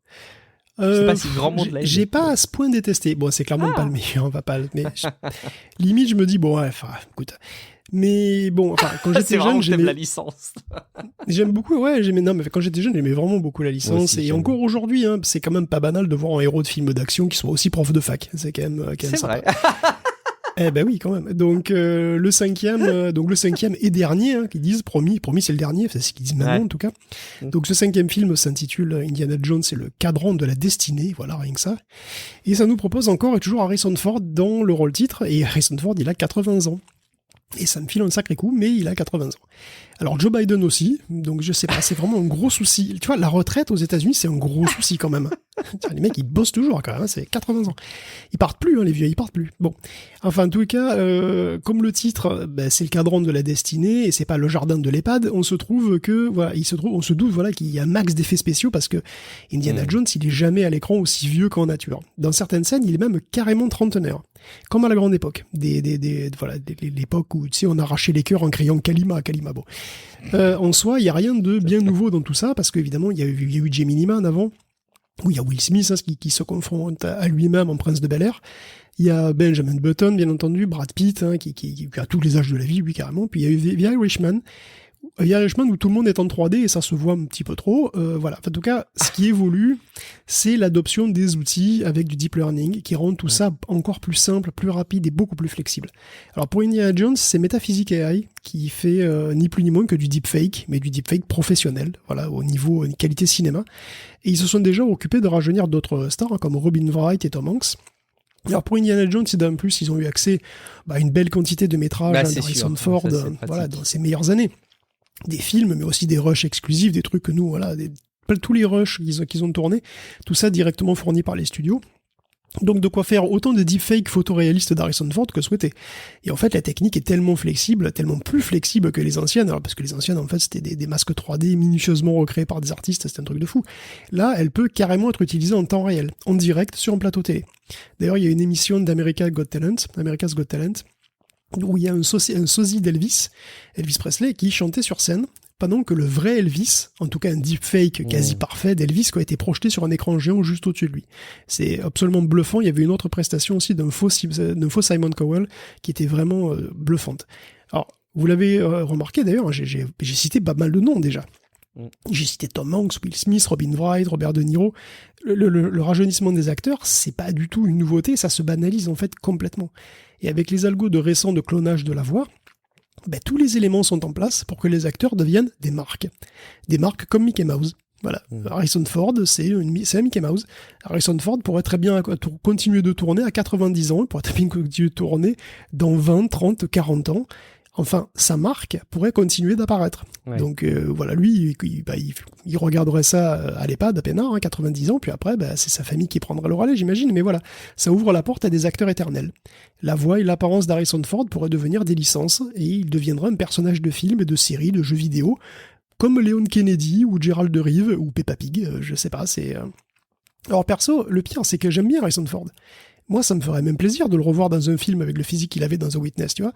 Je sais pas si grand monde l'a aimé. J'ai pas à ce point détesté. Bon, c'est clairement pas le meilleur, on va pas mais limite, je me dis, bon, ouais, écoute... Mais bon, quand j'étais jeune, j'aimais la licence. J'aime beaucoup, mais quand j'étais jeune, j'aimais vraiment beaucoup la licence. Aussi, et encore aujourd'hui, c'est quand même pas banal de voir un héros de film d'action qui soit aussi prof de fac. C'est quand même c'est sympa. Vrai. Eh ben oui, quand même. Donc le cinquième et dernier, qu'ils disent promis c'est le dernier, c'est ce qu'ils disent maintenant en tout cas. Donc ce 5e film s'intitule Indiana Jones et le cadran de la destinée, voilà, rien que ça. Et ça nous propose encore et toujours Harrison Ford dans le rôle titre, et Harrison Ford, il a 80 ans. Et ça me file un sacré coup, mais il a 80 ans. Alors Joe Biden aussi, donc je sais pas, c'est vraiment un gros souci. Tu vois, la retraite aux États-Unis, c'est un gros souci quand même. Les mecs, ils bossent toujours quand même, c'est 80 ans. Ils partent plus, les vieux, ils partent plus. Bon, enfin en tout cas, comme le titre, c'est le cadran de la destinée et c'est pas le jardin de l'EHPAD, on se doute qu'il y a un max d'effets spéciaux parce que Indiana Jones, il est jamais à l'écran aussi vieux qu'en nature. Dans certaines scènes, il est même carrément trentenaire. Comme à la grande époque, l'époque où, tu sais, on arrachait les cœurs en criant Kalima, bon. En soi, il y a rien de bien nouveau dans tout ça, parce qu'évidemment, il y a eu Gemini Man avant, où il y a Will Smith qui se confronte à lui-même en Prince de Bel-Air. Il y a Benjamin Button, bien entendu, Brad Pitt, qui a tous les âges de la vie, lui, carrément. Puis il y a eu The Irishman, où tout le monde est en 3D et ça se voit un petit peu trop. Voilà. En tout cas, ce qui évolue, c'est l'adoption des outils avec du deep learning qui rend tout ça encore plus simple, plus rapide et beaucoup plus flexible. Alors pour Indiana Jones, c'est Metaphysics AI qui fait ni plus ni moins que du deepfake, mais du deepfake professionnel, voilà, au niveau qualité cinéma. Et ils se sont déjà occupés de rajeunir d'autres stars comme Robin Wright et Tom Hanks. Alors pour Indiana Jones, en plus, ils ont eu accès à une belle quantité de métrages d'Harrison Ford, dans ses meilleures années. Des films, mais aussi des rushs exclusifs, des trucs que nous, tous les rushs qu'ils ont tournés, tout ça directement fourni par les studios. Donc de quoi faire autant de deepfakes photoréalistes d'Harrison Ford que souhaité. Et en fait, la technique est tellement flexible, tellement plus flexible que les anciennes, alors parce que les anciennes, en fait, c'était des masques 3D minutieusement recréés par des artistes, c'était un truc de fou. Là, elle peut carrément être utilisée en temps réel, en direct, sur un plateau télé. D'ailleurs, il y a une émission d'America's Got Talent, où il y a un sosie d'Elvis Presley, qui chantait sur scène, pendant que le vrai Elvis, en tout cas un deepfake quasi parfait d'Elvis, a été projeté sur un écran géant juste au-dessus de lui. C'est absolument bluffant. Il y avait une autre prestation aussi d'un faux Simon Cowell, qui était vraiment bluffante. Alors, vous l'avez remarqué d'ailleurs, j'ai cité pas mal de noms déjà. J'ai cité Tom Hanks, Will Smith, Robin Wright, Robert De Niro. Le rajeunissement des acteurs, c'est pas du tout une nouveauté, ça se banalise en fait complètement. Et avec les algos de récent de clonage de la voix, tous les éléments sont en place pour que les acteurs deviennent des marques. Des marques comme Mickey Mouse. Voilà. Harrison Ford, c'est un Mickey Mouse. Harrison Ford pourrait très bien continuer de tourner à 90 ans, il pourrait très bien continuer de tourner dans 20, 30, 40 ans. Enfin, sa marque pourrait continuer d'apparaître. Ouais. Donc voilà, lui, il regarderait ça à l'EHPAD, à peinard, 90 ans, puis après, c'est sa famille qui prendrait le relais, j'imagine, mais voilà, ça ouvre la porte à des acteurs éternels. La voix et l'apparence d'Harrison Ford pourraient devenir des licences, et il deviendra un personnage de film, de série, de jeux vidéo, comme Léon Kennedy, ou Gérald de Rive, ou Peppa Pig, je sais pas, c'est... Alors perso, le pire, c'est que j'aime bien Harrison Ford. Moi, ça me ferait même plaisir de le revoir dans un film avec le physique qu'il avait dans The Witness, tu vois.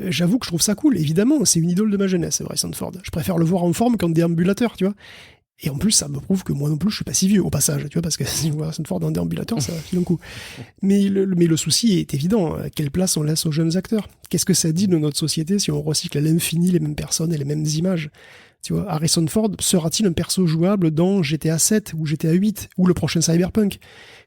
J'avoue que je trouve ça cool, évidemment, c'est une idole de ma jeunesse, Harrison Ford. Je préfère le voir en forme qu'en déambulateur, tu vois. Et en plus, ça me prouve que moi non plus, je suis pas si vieux, au passage, tu vois, parce que si je vois Harrison Ford en déambulateur, ça file un coup. Mais le souci est évident, quelle place on laisse aux jeunes acteurs? Qu'est-ce que ça dit de notre société si on recycle à l'infini les mêmes personnes et les mêmes images? Tu vois, Harrison Ford sera-t-il un perso jouable dans GTA 7 ou GTA 8 ou le prochain Cyberpunk?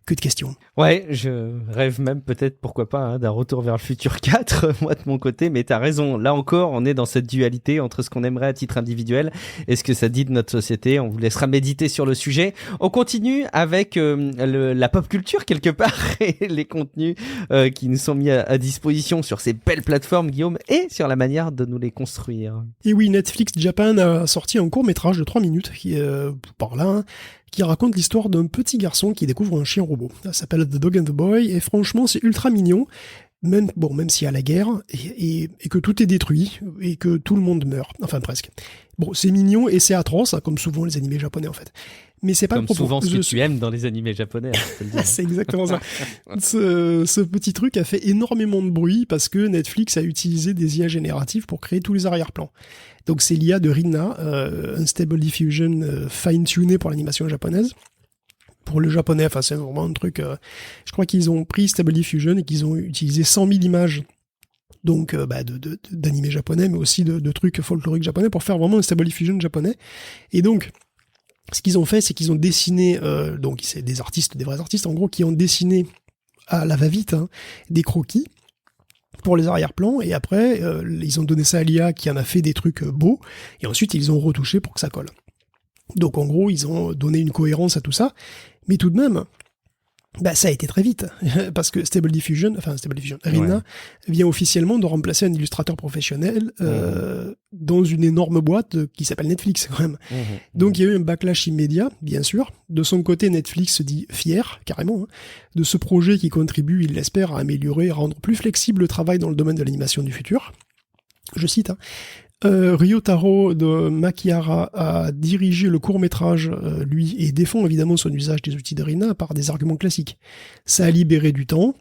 Que de questions. Ouais, je rêve même peut-être, pourquoi pas, d'un retour vers le futur 4, moi de mon côté, mais t'as raison, là encore, on est dans cette dualité entre ce qu'on aimerait à titre individuel et ce que ça dit de notre société. On vous laissera méditer sur le sujet. On continue avec la pop culture quelque part et les contenus qui nous sont mis à disposition sur ces belles plateformes, Guillaume, et sur la manière de nous les construire. Et oui, Netflix Japan a sorti un court-métrage de 3 minutes, qui par là, qui raconte l'histoire d'un petit garçon qui découvre un chien robot. Ça s'appelle The Dog and the Boy, et franchement, c'est ultra mignon, même s'il y a la guerre, et que tout est détruit, et que tout le monde meurt. Enfin, presque. Bon, c'est mignon, et c'est atroce, comme souvent les animés japonais, en fait. Mais c'est pas comme souvent ce que tu aimes dans les animés japonais. C'est exactement ça. Ce petit truc a fait énormément de bruit parce que Netflix a utilisé des IA génératives pour créer tous les arrière-plans. Donc c'est l'IA de Rinna, un Stable Diffusion fine-tuné pour l'animation japonaise. Pour le japonais, enfin c'est vraiment un truc... je crois qu'ils ont pris Stable Diffusion et qu'ils ont utilisé 100 000 images donc d'animés japonais, mais aussi de trucs folkloriques japonais pour faire vraiment un Stable Diffusion japonais. Et donc... ce qu'ils ont fait, c'est qu'ils ont dessiné, donc c'est des artistes, des vrais artistes en gros, qui ont dessiné à la va-vite des croquis pour les arrière-plans, et après ils ont donné ça à l'IA qui en a fait des trucs beaux, et ensuite ils ont retouché pour que ça colle. Donc en gros, ils ont donné une cohérence à tout ça, mais tout de même, ça a été très vite, parce que Stable Diffusion, Rinna, vient officiellement de remplacer un illustrateur professionnel dans une énorme boîte qui s'appelle Netflix, quand même. Donc il y a eu un backlash immédiat, bien sûr. De son côté, Netflix se dit fier, carrément, de ce projet qui contribue, il l'espère, à améliorer et rendre plus flexible le travail dans le domaine de l'animation du futur. Je cite, Ryotaro de Makihara a dirigé le court-métrage, lui, et défend évidemment son usage des outils de Rinna par des arguments classiques. Ça a libéré du temps,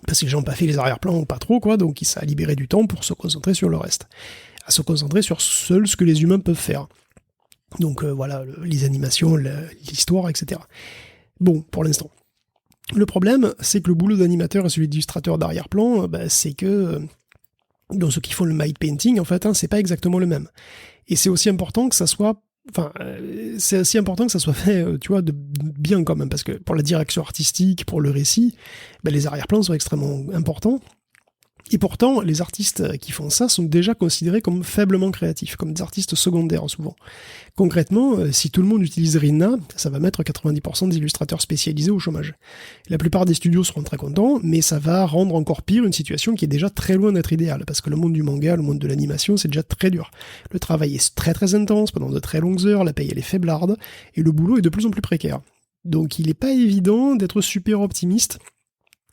parce que les gens n'ont pas fait les arrière-plans ou pas trop, quoi, donc ça a libéré du temps pour se concentrer sur le reste. À se concentrer sur seul ce que les humains peuvent faire. Donc voilà, les animations, l'histoire, etc. Bon, pour l'instant. Le problème, c'est que le boulot d'animateur et celui d'illustrateur d'arrière-plan, c'est que... dans ceux qui font le matte painting, en fait, c'est pas exactement le même. Et c'est aussi important que ça soit, fait, tu vois, de bien quand même, parce que pour la direction artistique, pour le récit, les arrière-plans sont extrêmement importants. Et pourtant, les artistes qui font ça sont déjà considérés comme faiblement créatifs, comme des artistes secondaires souvent. Concrètement, si tout le monde utilise Rinna, ça va mettre 90% des illustrateurs spécialisés au chômage. La plupart des studios seront très contents, mais ça va rendre encore pire une situation qui est déjà très loin d'être idéale, parce que le monde du manga, le monde de l'animation, c'est déjà très dur. Le travail est très très intense, pendant de très longues heures, la paye elle est faiblarde, et le boulot est de plus en plus précaire. Donc il n'est pas évident d'être super optimiste,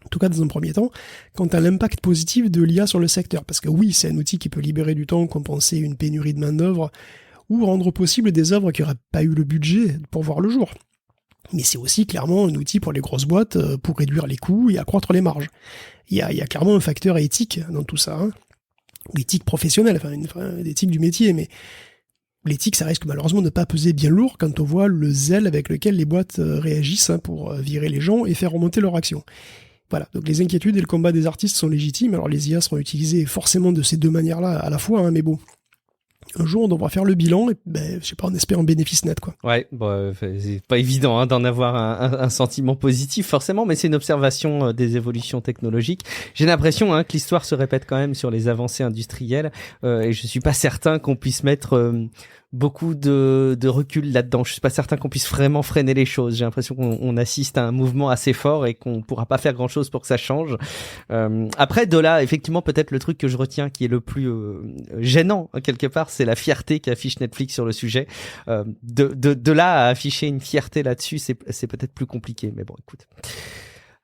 en tout cas dans un premier temps, quant à l'impact positif de l'IA sur le secteur. Parce que oui, c'est un outil qui peut libérer du temps, compenser une pénurie de main-d'œuvre, ou rendre possible des œuvres qui n'auraient pas eu le budget pour voir le jour. Mais c'est aussi clairement un outil pour les grosses boîtes pour réduire les coûts et accroître les marges. Il y a clairement un facteur éthique dans tout ça. L'éthique professionnelle, l'éthique du métier, mais l'éthique, ça risque malheureusement de ne pas peser bien lourd quand on voit le zèle avec lequel les boîtes réagissent pour virer les gens et faire remonter leur action. Voilà, donc les inquiétudes et le combat des artistes sont légitimes, alors les IA seront utilisées forcément de ces deux manières-là à la fois, mais bon, un jour on devra faire le bilan et je sais pas, on espère un bénéfice net, quoi. Ouais, c'est pas évident d'en avoir un sentiment positif forcément, mais c'est une observation des évolutions technologiques. J'ai l'impression que l'histoire se répète quand même sur les avancées industrielles et je suis pas certain qu'on puisse mettre beaucoup de recul là-dedans. Je suis pas certain qu'on puisse vraiment freiner les choses. J'ai l'impression qu'on assiste à un mouvement assez fort et qu'on pourra pas faire grand-chose pour que ça change. Après, de là, effectivement, peut-être le truc que je retiens qui est le plus gênant quelque part, c'est la fierté qu'affiche Netflix sur le sujet. De là à afficher une fierté là-dessus, c'est peut-être plus compliqué. Mais bon, écoute.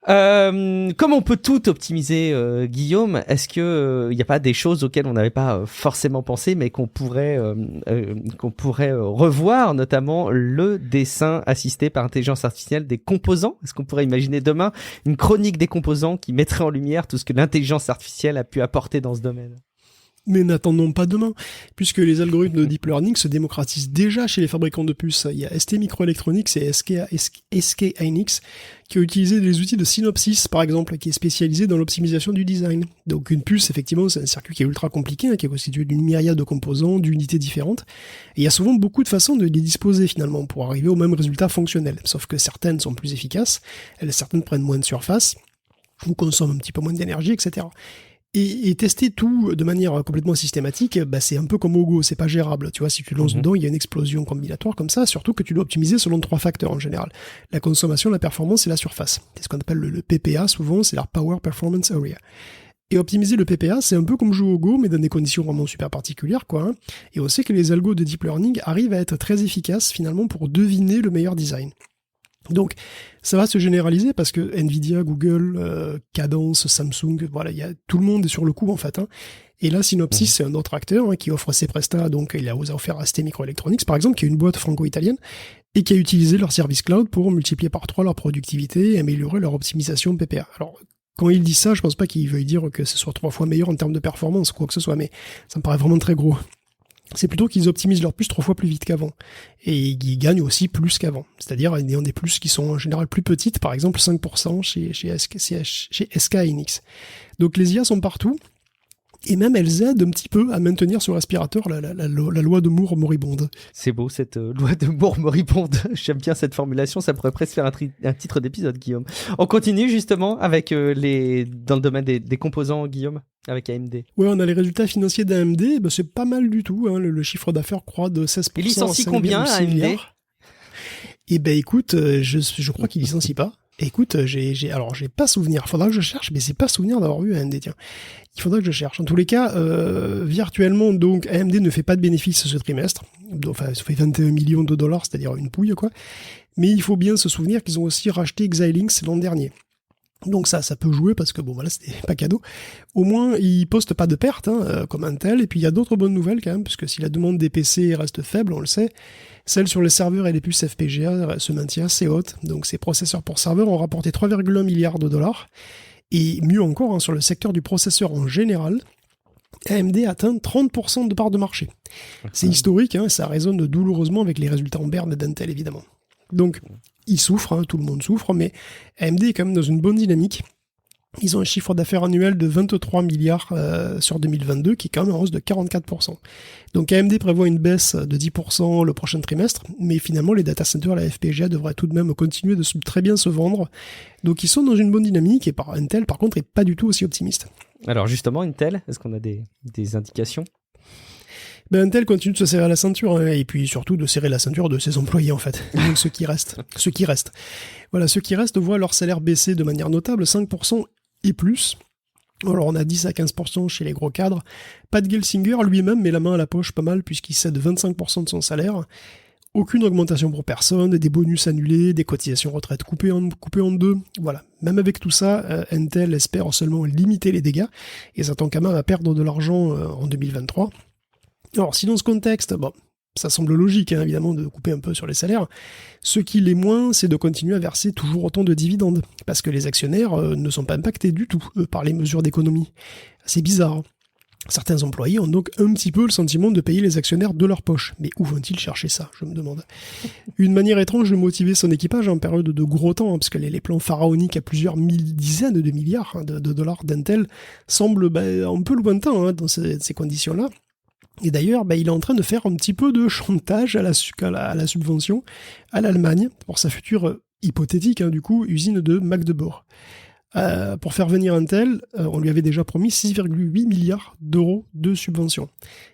Comme on peut tout optimiser, Guillaume, est-ce que il n'y a pas des choses auxquelles on n'avait pas forcément pensé, mais qu'on pourrait revoir, notamment le dessin assisté par intelligence artificielle des composants? Est-ce qu'on pourrait imaginer demain une chronique des composants qui mettrait en lumière tout ce que l'intelligence artificielle a pu apporter dans ce domaine? Mais n'attendons pas demain, puisque les algorithmes de deep learning se démocratisent déjà chez les fabricants de puces. Il y a ST Microelectronics et SK Hynix qui ont utilisé des outils de Synopsys, par exemple, qui est spécialisé dans l'optimisation du design. Donc une puce, effectivement, c'est un circuit qui est ultra compliqué, qui est constitué d'une myriade de composants, d'unités différentes. Et il y a souvent beaucoup de façons de les disposer, finalement, pour arriver au même résultat fonctionnel. Sauf que certaines sont plus efficaces, certaines prennent moins de surface, ou consomment un petit peu moins d'énergie, etc. Et tester tout de manière complètement systématique, c'est un peu comme au Go, c'est pas gérable. Tu vois, si tu lances dedans, il y a une explosion combinatoire comme ça, surtout que tu dois optimiser selon 3 facteurs en général. La consommation, la performance et la surface. C'est ce qu'on appelle le PPA, souvent, c'est leur Power Performance Area. Et optimiser le PPA, c'est un peu comme jouer au Go, mais dans des conditions vraiment super particulières, quoi. Hein. Et on sait que les algos de deep learning arrivent à être très efficaces, finalement, pour deviner le meilleur design. Donc, ça va se généraliser parce que Nvidia, Google, Cadence, Samsung, voilà, tout le monde est sur le coup en fait. Hein. Et là, Synopsys, c'est un autre acteur qui offre ses prestats, donc il a offert à ST Microelectronics, par exemple, qui est une boîte franco-italienne, et qui a utilisé leur service cloud pour multiplier par 3 leur productivité et améliorer leur optimisation PPA. Alors, quand il dit ça, je pense pas qu'il veuille dire que ce soit 3 fois meilleur en termes de performance, quoi que ce soit, mais ça me paraît vraiment très gros. C'est plutôt qu'ils optimisent leur puce 3 fois plus vite qu'avant. Et ils gagnent aussi plus qu'avant. C'est-à-dire, ayant des puces qui sont en général plus petites, par exemple 5% chez SK Hynix. Donc les IA sont partout. Et même elles aident un petit peu à maintenir sur respirateur la loi de Moore moribonde. C'est beau cette loi de Moore moribonde. J'aime bien cette formulation, ça pourrait presque faire un titre d'épisode, Guillaume. On continue justement avec dans le domaine des composants, Guillaume, avec AMD. Ouais, on a les résultats financiers d'AMD, c'est pas mal du tout. Hein. Le chiffre d'affaires croît de 16%. Il licencie combien à AMD? Eh ben écoute, je crois qu'il licencie pas. Écoute, j'ai pas souvenir. Faudra que je cherche, mais c'est pas souvenir d'avoir vu AMD, tiens. Il faudra que je cherche. En tous les cas, virtuellement, donc, AMD ne fait pas de bénéfices ce trimestre. Enfin, ça fait 21 millions de dollars, c'est-à-dire une pouille, quoi. Mais il faut bien se souvenir qu'ils ont aussi racheté Xilinx l'an dernier. Donc ça peut jouer parce que bon voilà, c'était pas cadeau. Au moins ils postent pas de pertes comme Intel. Et puis il y a d'autres bonnes nouvelles quand même, puisque si la demande des PC reste faible, on le sait, celle sur les serveurs et les puces FPGA se maintient assez haute. Donc ces processeurs pour serveurs ont rapporté 3,1 milliards de dollars. Et mieux encore, sur le secteur du processeur en général, AMD atteint 30% de part de marché. C'est historique, ça résonne douloureusement avec les résultats en berne d'Intel évidemment. Donc ils souffrent, tout le monde souffre, mais AMD est quand même dans une bonne dynamique. Ils ont un chiffre d'affaires annuel de 23 milliards sur 2022, qui est quand même en hausse de 44%. Donc AMD prévoit une baisse de 10% le prochain trimestre, mais finalement les data centers, la FPGA devraient tout de même continuer de très bien se vendre. Donc ils sont dans une bonne dynamique, et Intel par contre est pas du tout aussi optimiste. Alors justement, Intel, est-ce qu'on a des indications ? Intel continue de se serrer la ceinture, et puis surtout de serrer la ceinture de ses employés en fait, donc ceux qui restent. Voilà, ceux qui restent voient leur salaire baisser de manière notable, 5% et plus. Alors on a 10 à 15% chez les gros cadres. Pat Gelsinger lui-même met la main à la poche pas mal puisqu'il cède 25% de son salaire. Aucune augmentation pour personne, des bonus annulés, des cotisations retraite coupées en deux. Voilà. Même avec tout ça, Intel espère seulement limiter les dégâts et s'attend quand même à perdre de l'argent en 2023. Alors, si dans ce contexte, ça semble logique, évidemment, de couper un peu sur les salaires, ce qui l'est moins, c'est de continuer à verser toujours autant de dividendes, parce que les actionnaires ne sont pas impactés du tout par les mesures d'économie. C'est bizarre. Certains employés ont donc un petit peu le sentiment de payer les actionnaires de leur poche. Mais où vont-ils chercher ça, je me demande. Une manière étrange de motiver son équipage en période de gros temps, parce que les plans pharaoniques à plusieurs dizaines de milliards de dollars d'Intel semblent un peu lointains dans ces conditions-là. Et d'ailleurs, il est en train de faire un petit peu de chantage à la subvention à l'Allemagne pour sa future hypothétique, usine de Magdebourg. pour faire venir Intel, on lui avait déjà promis 6,8 milliards d'euros de subventions.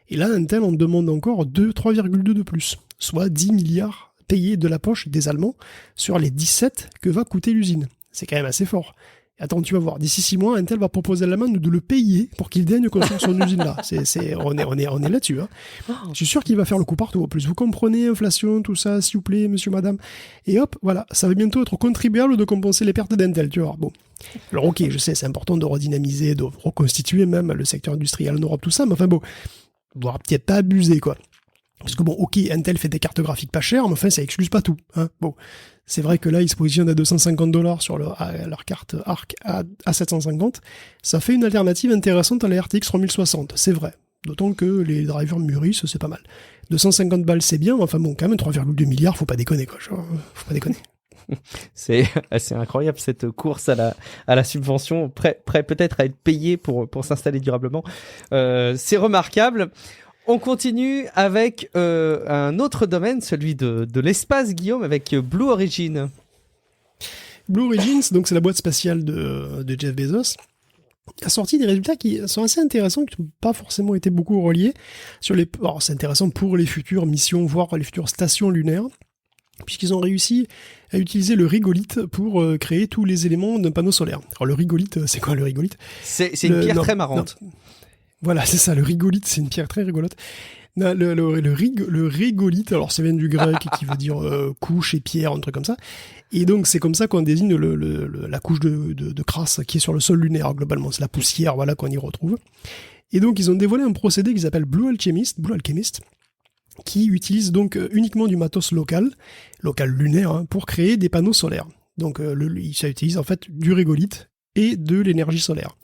Et là, Intel en demande encore 3,2 de plus, soit 10 milliards payés de la poche des Allemands sur les 17 que va coûter l'usine. C'est quand même assez fort. Attends, tu vas voir, d'ici 6 mois, Intel va proposer à l'Allemagne de le payer pour qu'il daigne construire son usine là. On est là-dessus. Hein. Je suis sûr qu'il va faire le coup partout. En plus, vous comprenez, inflation, tout ça, s'il vous plaît, monsieur, madame. Et hop, voilà, ça va bientôt être contribuable de compenser les pertes d'Intel, tu vois. Bon. Alors ok, je sais, c'est important de redynamiser, de reconstituer même le secteur industriel en Europe, tout ça, mais enfin bon, voire peut-être pas abuser, quoi. Parce que bon, ok, Intel fait des cartes graphiques pas chères, mais enfin, ça excuse pas tout. Hein. Bon, c'est vrai que là, ils se positionnent à $250 sur leur carte Arc à 750. Ça fait une alternative intéressante à la RTX 3060, c'est vrai. D'autant que les drivers mûrissent, c'est pas mal. 250 balles, c'est bien, mais enfin bon, quand même, 3,2 milliards, faut pas déconner, quoi. Faut pas déconner. C'est assez incroyable cette course à la subvention, prêt peut-être à être payé pour s'installer durablement. C'est remarquable. On continue avec un autre domaine, celui de l'espace, Guillaume, avec Blue Origin. Blue Origin, donc c'est la boîte spatiale de Jeff Bezos, a sorti des résultats qui sont assez intéressants, qui n'ont pas forcément été beaucoup reliés. Alors, c'est intéressant pour les futures missions, voire les futures stations lunaires, puisqu'ils ont réussi à utiliser le rigolithe pour créer tous les éléments d'un panneau solaire. Alors le rigolithe, c'est quoi le rigolithe ? C'est une pierre très marrante. Non. Voilà, c'est ça, le rigolithe, c'est une pierre très rigolote. Non, le rigolithe, alors ça vient du grec qui veut dire couche et pierre, un truc comme ça. Et donc c'est comme ça qu'on désigne la couche de crasse qui est sur le sol lunaire, globalement. C'est la poussière, voilà, qu'on y retrouve. Et donc ils ont dévoilé un procédé qu'ils appellent Blue Alchemist, qui utilise donc uniquement du matos local lunaire, hein, pour créer des panneaux solaires. Donc ça utilise en fait du rigolithe et de l'énergie solaire.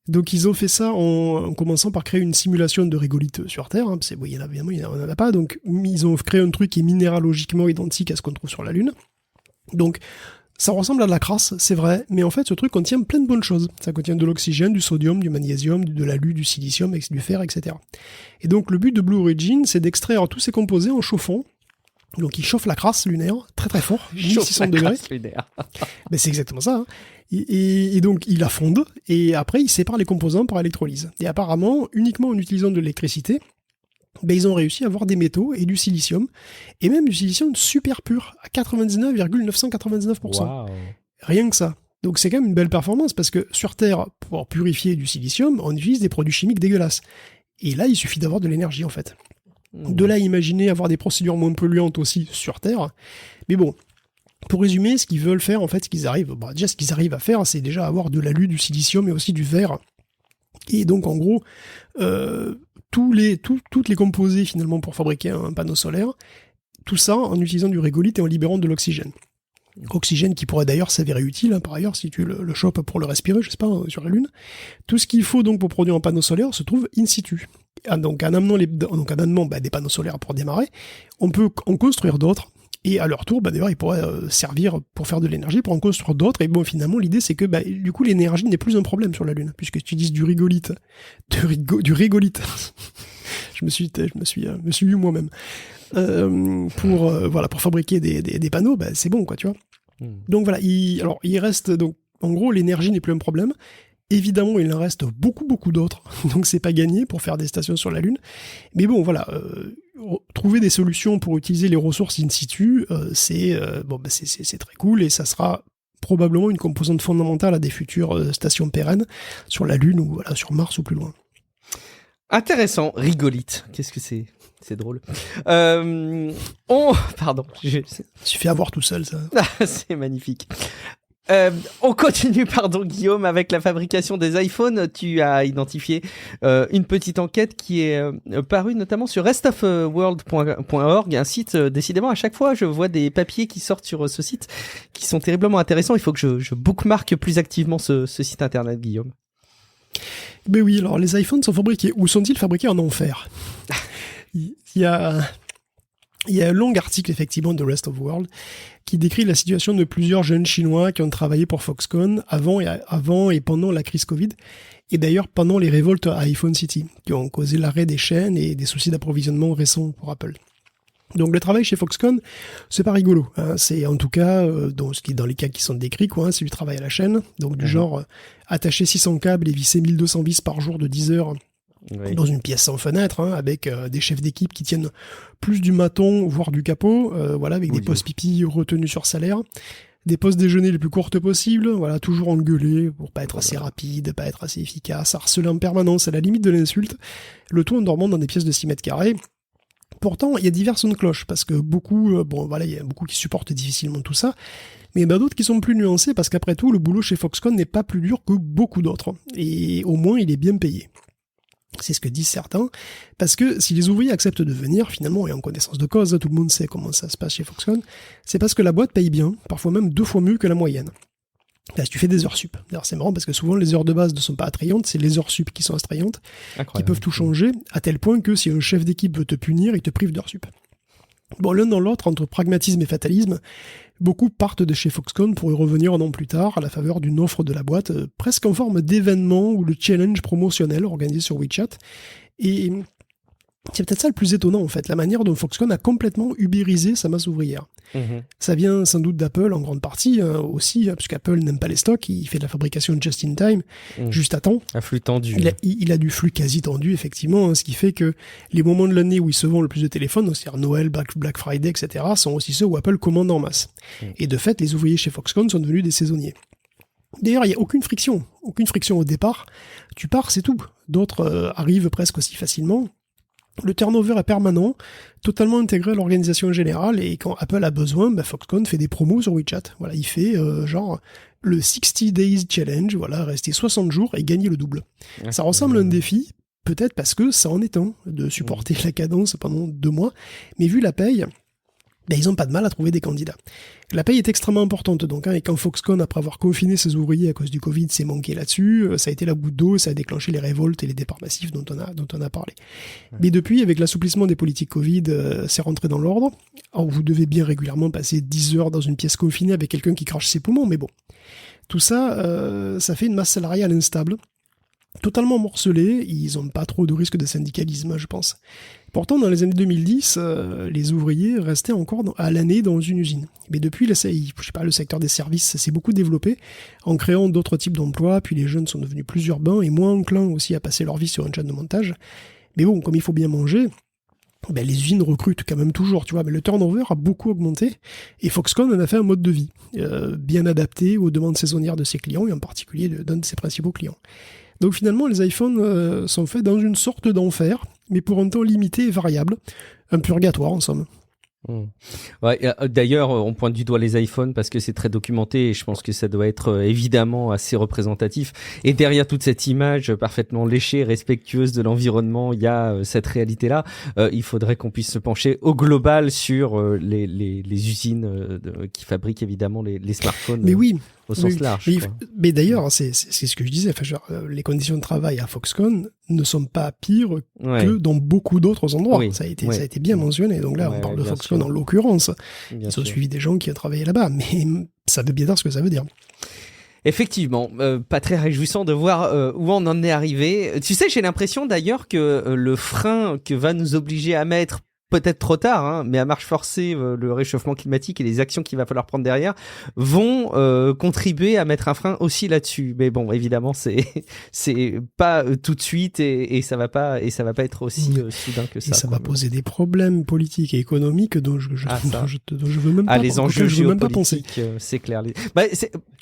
Donc ils ont fait ça en commençant par créer une simulation de rigolithe sur Terre, hein, parce que il y en a pas, donc ils ont créé un truc qui est minéralogiquement identique à ce qu'on trouve sur la Lune. Donc ça ressemble à de la crasse, c'est vrai, mais en fait ce truc contient plein de bonnes choses. Ça contient de l'oxygène, du sodium, du magnésium, de l'alu, du silicium, du fer, etc. Et donc le but de Blue Origin, c'est d'extraire tous ces composés en chauffant. Donc il chauffe la crasse lunaire très très fort, 1600 degrés. Mais c'est exactement ça. Hein. Et donc il la fonde, et après il sépare les composants par électrolyse. Et apparemment, uniquement en utilisant de l'électricité, ils ont réussi à avoir des métaux et du silicium, et même du silicium super pur, à 99,999%. Wow. Rien que ça. Donc c'est quand même une belle performance, parce que sur Terre, pour purifier du silicium, on utilise des produits chimiques dégueulasses. Et là, il suffit d'avoir de l'énergie en fait. De là, imaginer avoir des procédures moins polluantes aussi sur Terre. Mais bon, pour résumer, ce qu'ils veulent faire, en fait, ce qu'ils arrivent à faire, c'est déjà avoir de l'alu, du silicium et aussi du verre. Et donc, en gros, toutes les composés, finalement, pour fabriquer un panneau solaire, tout ça en utilisant du régolithe et en libérant de l'oxygène. Oxygène qui pourrait d'ailleurs s'avérer utile, hein, par ailleurs, si tu le chopes pour le respirer, je sais pas, sur la Lune. Tout ce qu'il faut donc pour produire un panneau solaire se trouve in situ. Donc en amenant des panneaux solaires pour démarrer, on peut en construire d'autres, et à leur tour, d'ailleurs, ils pourraient servir pour faire de l'énergie, pour en construire d'autres, et bon, finalement, l'idée, c'est que, du coup, l'énergie n'est plus un problème sur la Lune, puisque tu utilises du rigolithe, du rigolithe, je me suis eu moi-même, pour fabriquer des panneaux, c'est bon, quoi, tu vois. Donc voilà, il reste, donc, en gros, l'énergie n'est plus un problème. Évidemment, il en reste beaucoup, beaucoup d'autres, donc c'est pas gagné pour faire des stations sur la Lune. Mais bon, voilà, trouver des solutions pour utiliser les ressources in situ, c'est très cool, et ça sera probablement une composante fondamentale à des futures stations pérennes sur la Lune ou sur Mars ou plus loin. Intéressant, rigolite. Qu'est-ce que c'est ? C'est drôle. Pardon. Je suis fait avoir tout seul, ça. C'est magnifique. On continue, Guillaume, avec la fabrication des iPhones. Tu as identifié une petite enquête qui est parue notamment sur restofworld.org, un site, décidément, à chaque fois, je vois des papiers qui sortent sur ce site qui sont terriblement intéressants. Il faut que je bookmarque plus activement ce site internet, Guillaume. Ben oui, alors les iPhones sont fabriqués. Où sont-ils fabriqués en enfer ? Il y a un long article, effectivement, de Rest of World qui décrit la situation de plusieurs jeunes Chinois qui ont travaillé pour Foxconn avant et pendant la crise Covid, et d'ailleurs pendant les révoltes à iPhone City, qui ont causé l'arrêt des chaînes et des soucis d'approvisionnement récents pour Apple. Donc le travail chez Foxconn, c'est pas rigolo. Hein. C'est en tout cas, dans les cas qui sont décrits, quoi, hein, c'est du travail à la chaîne. Donc du genre attacher 600 câbles et visser 1200 vis par jour de 10 heures dans une pièce sans fenêtre, hein, avec des chefs d'équipe qui tiennent plus du maton, voire du capot, voilà, avec des pauses pipi retenues sur salaire. Des pauses déjeuner les plus courtes possibles, voilà, toujours engueulé pour pas être assez rapide, pas être assez efficace, harceler en permanence à la limite de l'insulte, le tout en dormant dans des pièces de 6 mètres carrés. Pourtant, il y a divers sons de cloche, parce que beaucoup, il y a beaucoup qui supportent difficilement tout ça, mais il y en a d'autres qui sont plus nuancés, parce qu'après tout, le boulot chez Foxconn n'est pas plus dur que beaucoup d'autres, et au moins il est bien payé. C'est ce que disent certains, parce que si les ouvriers acceptent de venir, finalement, et en connaissance de cause, tout le monde sait comment ça se passe chez Foxconn, c'est parce que la boîte paye bien, parfois même 2 fois mieux que la moyenne. Là, si tu fais des heures sup. D'ailleurs, c'est marrant parce que souvent les heures de base ne sont pas attrayantes, c'est les heures sup qui sont attrayantes, qui peuvent tout changer, à tel point que si un chef d'équipe veut te punir, il te prive d'heures sup. Bon, l'un dans l'autre, entre pragmatisme et fatalisme, beaucoup partent de chez Foxconn pour y revenir un an plus tard à la faveur d'une offre de la boîte, presque en forme d'événement ou de challenge promotionnel organisé sur WeChat. Et c'est peut-être ça le plus étonnant en fait, la manière dont Foxconn a complètement ubérisé sa masse ouvrière. Ça vient sans doute d'Apple en grande partie aussi, parce qu'Apple n'aime pas les stocks, il fait de la fabrication just in time, juste à temps. Un flux tendu. Il a du flux quasi tendu, effectivement, hein, ce qui fait que les moments de l'année où il se vend le plus de téléphones, c'est-à-dire Noël, Black Friday, etc., sont aussi ceux où Apple commande en masse. Et de fait, les ouvriers chez Foxconn sont devenus des saisonniers. D'ailleurs, il n'y a aucune friction au départ. Tu pars, c'est tout. D'autres arrivent presque aussi facilement. Le turnover est permanent, totalement intégré à l'organisation générale, et quand Apple a besoin, Foxconn fait des promos sur WeChat. Voilà, il fait genre le 60 Days Challenge, voilà, rester 60 jours et gagner le double. Ça ressemble à un défi, peut-être parce que ça en est un, de supporter la cadence pendant 2 mois, mais vu la paye, ils n'ont pas de mal à trouver des candidats. La paye est extrêmement importante, donc, et quand Foxconn, après avoir confiné ses ouvriers à cause du Covid, s'est manqué là-dessus, ça a été la goutte d'eau, ça a déclenché les révoltes et les départs massifs dont on a parlé. Mais depuis, avec l'assouplissement des politiques Covid, c'est rentré dans l'ordre. Alors, vous devez bien régulièrement passer 10 heures dans une pièce confinée avec quelqu'un qui crache ses poumons, mais bon. Tout ça, ça fait une masse salariale instable, totalement morcelée, ils n'ont pas trop de risque de syndicalisme, je pense. Pourtant, dans les années 2010, les ouvriers restaient encore à l'année dans une usine. Mais depuis, le secteur des services s'est beaucoup développé, en créant d'autres types d'emplois, puis les jeunes sont devenus plus urbains et moins enclins aussi à passer leur vie sur une chaîne de montage. Mais bon, comme il faut bien manger, les usines recrutent quand même toujours, tu vois, mais le turnover a beaucoup augmenté, et Foxconn en a fait un mode de vie, bien adapté aux demandes saisonnières de ses clients, et en particulier d'un de ses principaux clients. Donc finalement, les iPhones sont faits dans une sorte d'enfer, mais pour un temps limité et variable. Un purgatoire, en somme. Ouais, d'ailleurs, on pointe du doigt les iPhones parce que c'est très documenté et je pense que ça doit être évidemment assez représentatif. Et derrière toute cette image parfaitement léchée, respectueuse de l'environnement, il y a cette réalité-là. Il faudrait qu'on puisse se pencher au global sur les usines qui fabriquent évidemment les smartphones. Mais oui. Au sens large. Mais d'ailleurs, c'est ce que je disais. Enfin, les conditions de travail à Foxconn ne sont pas pires que dans beaucoup d'autres endroits. Oui, ça a été bien mentionné. Donc là, on parle de Foxconn en l'occurrence. Ils ont suivi des gens qui ont travaillé là-bas. Mais ça veut bien dire ce que ça veut dire. Effectivement, pas très réjouissant de voir où on en est arrivé. Tu sais, j'ai l'impression d'ailleurs que le frein que va nous obliger à mettre peut-être trop tard, hein, mais à marche forcée, le réchauffement climatique et les actions qu'il va falloir prendre derrière vont contribuer à mettre un frein aussi là-dessus. Mais bon, évidemment, c'est pas tout de suite et ça va pas être aussi soudain que ça. Et ça va poser des problèmes politiques et économiques dont je veux même pas. Les enjeux géopolitiques, c'est clair.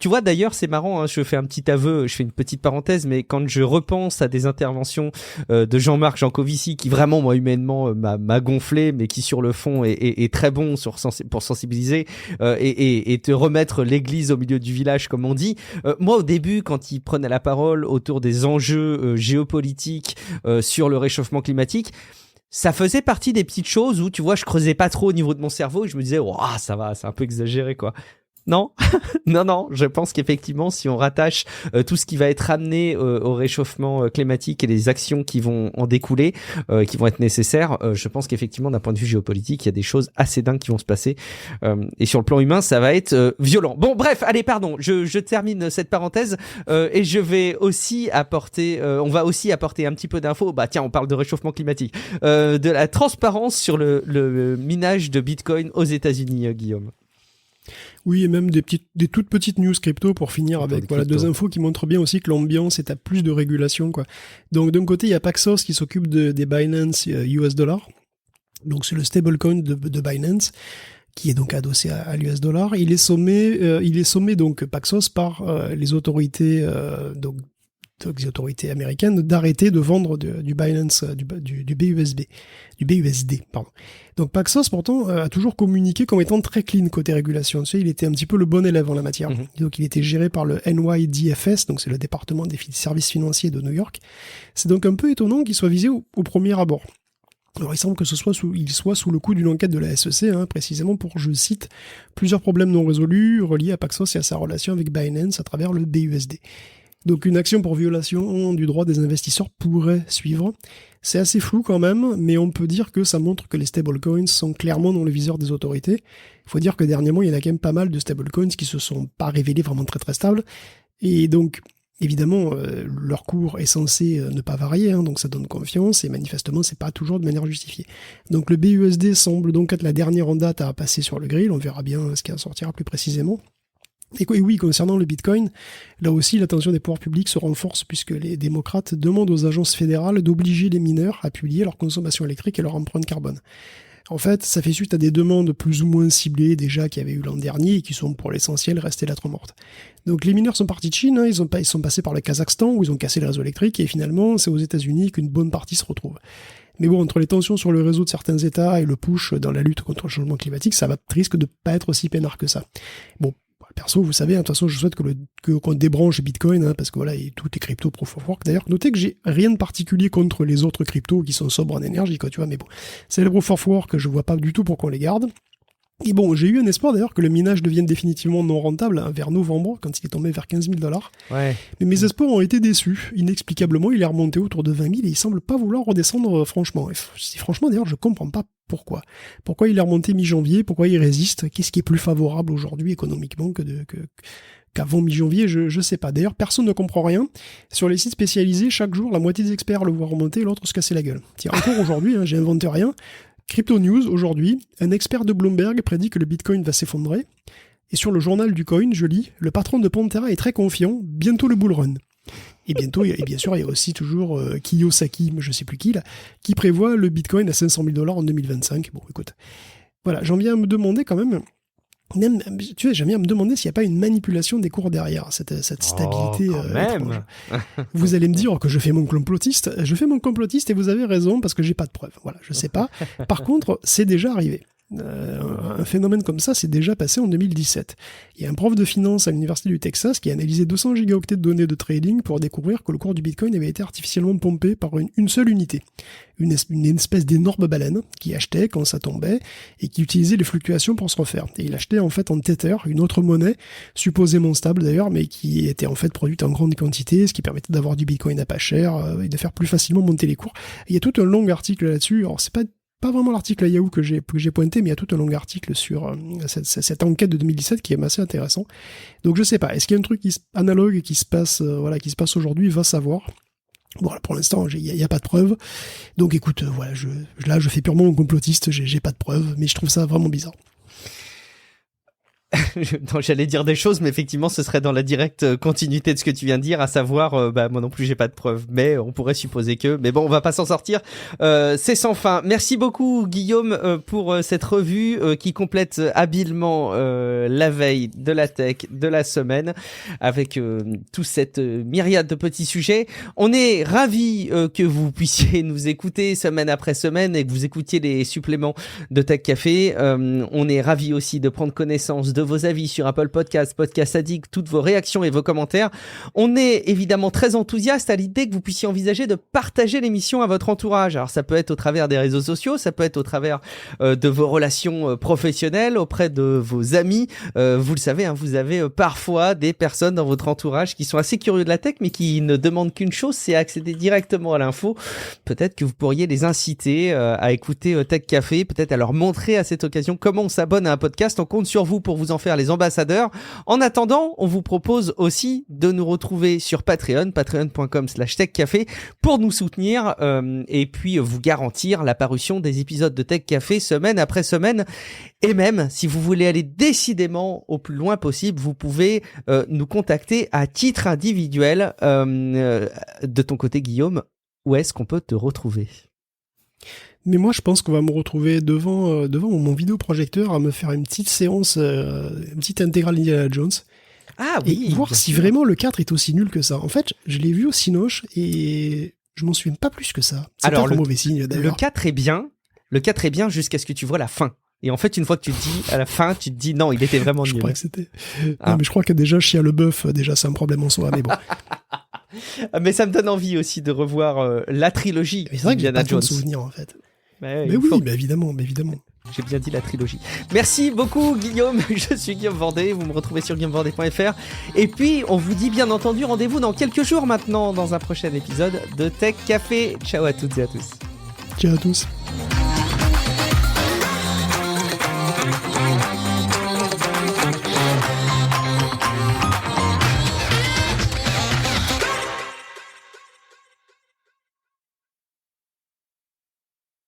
Tu vois, d'ailleurs, c'est marrant. Hein, je fais un petit aveu, je fais une petite parenthèse, mais quand je repense à des interventions de Jean-Marc Jancovici, qui vraiment, moi, humainement, m'a gonflé, mais qui sur le fond est très bon pour sensibiliser et te remettre l'église au milieu du village, comme on dit. Moi, au début, quand il prenait la parole autour des enjeux géopolitiques sur le réchauffement climatique, ça faisait partie des petites choses où, tu vois, je creusais pas trop au niveau de mon cerveau et je me disais, ça va, c'est un peu exagéré, quoi. Non, non, je pense qu'effectivement, si on rattache tout ce qui va être amené au réchauffement climatique et les actions qui vont en découler, qui vont être nécessaires, je pense qu'effectivement, d'un point de vue géopolitique, il y a des choses assez dingues qui vont se passer. Et sur le plan humain, ça va être violent. Bon, bref, allez, pardon, je termine cette parenthèse et je vais aussi apporter, on va aussi apporter un petit peu d'infos. Bah tiens, on parle de réchauffement climatique, de la transparence sur le minage de Bitcoin aux États-Unis, Guillaume. Oui, et même des toutes petites news crypto pour finir avec deux infos qui montrent bien aussi que l'ambiance est à plus de régulation, quoi. Donc d'un côté, il y a Paxos qui s'occupe des Binance US dollar. Donc c'est le stablecoin de Binance qui est donc adossé à l'US dollar. Il est sommé donc Paxos par les autorités les autorités américaines d'arrêter de vendre du Binance, du BUSD, pardon. Donc Paxos, pourtant, a toujours communiqué comme étant très clean côté régulation. Tu sais, il était un petit peu le bon élève en la matière. Donc il était géré par le NYDFS, donc c'est le département des services financiers de New York. C'est donc un peu étonnant qu'il soit visé au premier abord. Alors il semble que il soit sous le coup d'une enquête de la SEC, précisément pour, je cite, plusieurs problèmes non résolus reliés à Paxos et à sa relation avec Binance à travers le BUSD. Donc une action pour violation du droit des investisseurs pourrait suivre. C'est assez flou quand même, mais on peut dire que ça montre que les stablecoins sont clairement dans le viseur des autorités. Il faut dire que dernièrement, il y en a quand même pas mal de stablecoins qui se sont pas révélés vraiment très très stables. Et donc, évidemment, leur cours est censé ne pas varier, donc ça donne confiance, et manifestement, c'est pas toujours de manière justifiée. Donc le BUSD semble donc être la dernière en date à passer sur le grill, on verra bien ce qui en sortira plus précisément. Et oui, concernant le Bitcoin, là aussi l'attention des pouvoirs publics se renforce puisque les démocrates demandent aux agences fédérales d'obliger les mineurs à publier leur consommation électrique et leur empreinte carbone. En fait, ça fait suite à des demandes plus ou moins ciblées déjà qu'il y avait eu l'an dernier et qui sont pour l'essentiel restées lettres mortes. Donc les mineurs sont partis de Chine, ils sont passés par le Kazakhstan où ils ont cassé le réseau électrique et finalement c'est aux États-Unis qu'une bonne partie se retrouve. Mais bon, entre les tensions sur le réseau de certains États et le push dans la lutte contre le changement climatique, ça risque de pas être aussi peinard que ça. Bon, perso, vous savez, de toute façon, je souhaite qu'on débranche Bitcoin, parce que voilà, et tout est crypto proof of work. D'ailleurs, notez que j'ai rien de particulier contre les autres cryptos qui sont sobres en énergie, quoi, tu vois, mais bon, c'est les proof of work, je vois pas du tout pourquoi on les garde. Et bon, j'ai eu un espoir d'ailleurs que le minage devienne définitivement non rentable vers novembre, quand il est tombé vers 15 000 $. Ouais. Mais mes espoirs ont été déçus. Inexplicablement, il est remonté autour de 20 000 et il semble pas vouloir redescendre franchement. Franchement, d'ailleurs, je comprends pas pourquoi. Pourquoi il est remonté mi-janvier? Pourquoi il résiste? Qu'est-ce qui est plus favorable aujourd'hui économiquement qu'avant mi-janvier? Je sais pas. D'ailleurs, personne ne comprend rien. Sur les sites spécialisés, chaque jour, la moitié des experts le voient remonter, l'autre se casser la gueule. Tiens, encore aujourd'hui, j'ai inventé rien. Crypto News, aujourd'hui, un expert de Bloomberg prédit que le Bitcoin va s'effondrer. Et sur le journal du coin, je lis, le patron de Pantera est très confiant, bientôt le bull run. Et bientôt, et bien sûr, il y a aussi toujours Kiyosaki, je sais plus qui, là, qui prévoit le Bitcoin à 500 000 $ en 2025. Bon, écoute, voilà, j'en viens à me demander quand même, j'en viens à me demander s'il n'y a pas une manipulation des cours derrière, cette stabilité. Même. Vous allez me dire que je fais mon complotiste. Je fais mon complotiste et vous avez raison parce que j'ai pas de preuves. Voilà, je sais pas. Par contre, c'est déjà arrivé. Un phénomène comme ça s'est déjà passé en 2017. Il y a un prof de finance à l'université du Texas qui a analysé 200 gigaoctets de données de trading pour découvrir que le cours du Bitcoin avait été artificiellement pompé par une seule unité. Une espèce d'énorme baleine qui achetait quand ça tombait et qui utilisait les fluctuations pour se refaire. Et il achetait en fait en Tether, une autre monnaie, supposément stable d'ailleurs, mais qui était en fait produite en grande quantité, ce qui permettait d'avoir du Bitcoin à pas cher et de faire plus facilement monter les cours. Et il y a tout un long article là-dessus. Alors c'est pas vraiment l'article à Yahoo que j'ai pointé, mais il y a tout un long article sur cette enquête de 2017 qui est assez intéressant. Donc je sais pas, est-ce qu'il y a un truc analogue qui se passe aujourd'hui, va savoir. Bon, pour l'instant, il y a pas de preuves. Donc écoute, voilà, je fais purement mon complotiste, j'ai pas de preuves, mais je trouve ça vraiment bizarre. Non, j'allais dire des choses, mais effectivement, ce serait dans la directe continuité de ce que tu viens de dire, à savoir, moi non plus, j'ai pas de preuves, mais on pourrait supposer que. Mais bon, on va pas s'en sortir. C'est sans fin. Merci beaucoup, Guillaume, pour cette revue qui complète habilement la veille de la tech de la semaine, avec toute cette myriade de petits sujets. On est ravis que vous puissiez nous écouter semaine après semaine et que vous écoutiez les suppléments de Tech Café. On est ravis aussi de prendre connaissance de de vos avis sur Apple Podcasts, Podcast Addict, toutes vos réactions et vos commentaires. On est évidemment très enthousiaste à l'idée que vous puissiez envisager de partager l'émission à votre entourage. Alors ça peut être au travers des réseaux sociaux, ça peut être au travers de vos relations professionnelles, auprès de vos amis. Vous le savez, hein, vous avez parfois des personnes dans votre entourage qui sont assez curieux de la tech, mais qui ne demandent qu'une chose, c'est accéder directement à l'info. Peut-être que vous pourriez les inciter à écouter Tech Café, peut-être à leur montrer à cette occasion comment on s'abonne à un podcast. On compte sur vous pour vous en faire les ambassadeurs. En attendant, on vous propose aussi de nous retrouver sur Patreon, patreon.com/techcafé, pour nous soutenir et puis vous garantir la parution des épisodes de Tech Café semaine après semaine. Et même, si vous voulez aller décidément au plus loin possible, vous pouvez nous contacter à titre individuel. De ton côté, Guillaume, où est-ce qu'on peut te retrouver ? Mais moi, je pense qu'on va me retrouver devant mon vidéoprojecteur à me faire une petite séance, une petite intégrale Indiana Jones. Ah oui. Et voir si vraiment le 4 est aussi nul que ça. En fait, je l'ai vu au Cinoche et je m'en souviens pas plus que ça. C'est alors pas un mauvais signe d'ailleurs. Le 4 est bien. Le 4 est bien jusqu'à ce que tu vois la fin. Et en fait, une fois que tu te dis à la fin, tu te dis non, il était vraiment nul. Je crois que c'était. Non, mais je crois que déjà Chia LeBeouf, déjà c'est un problème en soi. Mais bon. Mais ça me donne envie aussi de revoir la trilogie. Mais c'est vrai que j'ai pas de souvenir en fait. Mais oui, mais évidemment. J'ai bien dit la trilogie. Merci beaucoup Guillaume, je suis Guillaume Vendée, vous me retrouvez sur guillaumevendée.fr. Et puis on vous dit bien entendu rendez-vous dans quelques jours maintenant dans un prochain épisode de Tech Café. Ciao à toutes et à tous. Ciao à tous.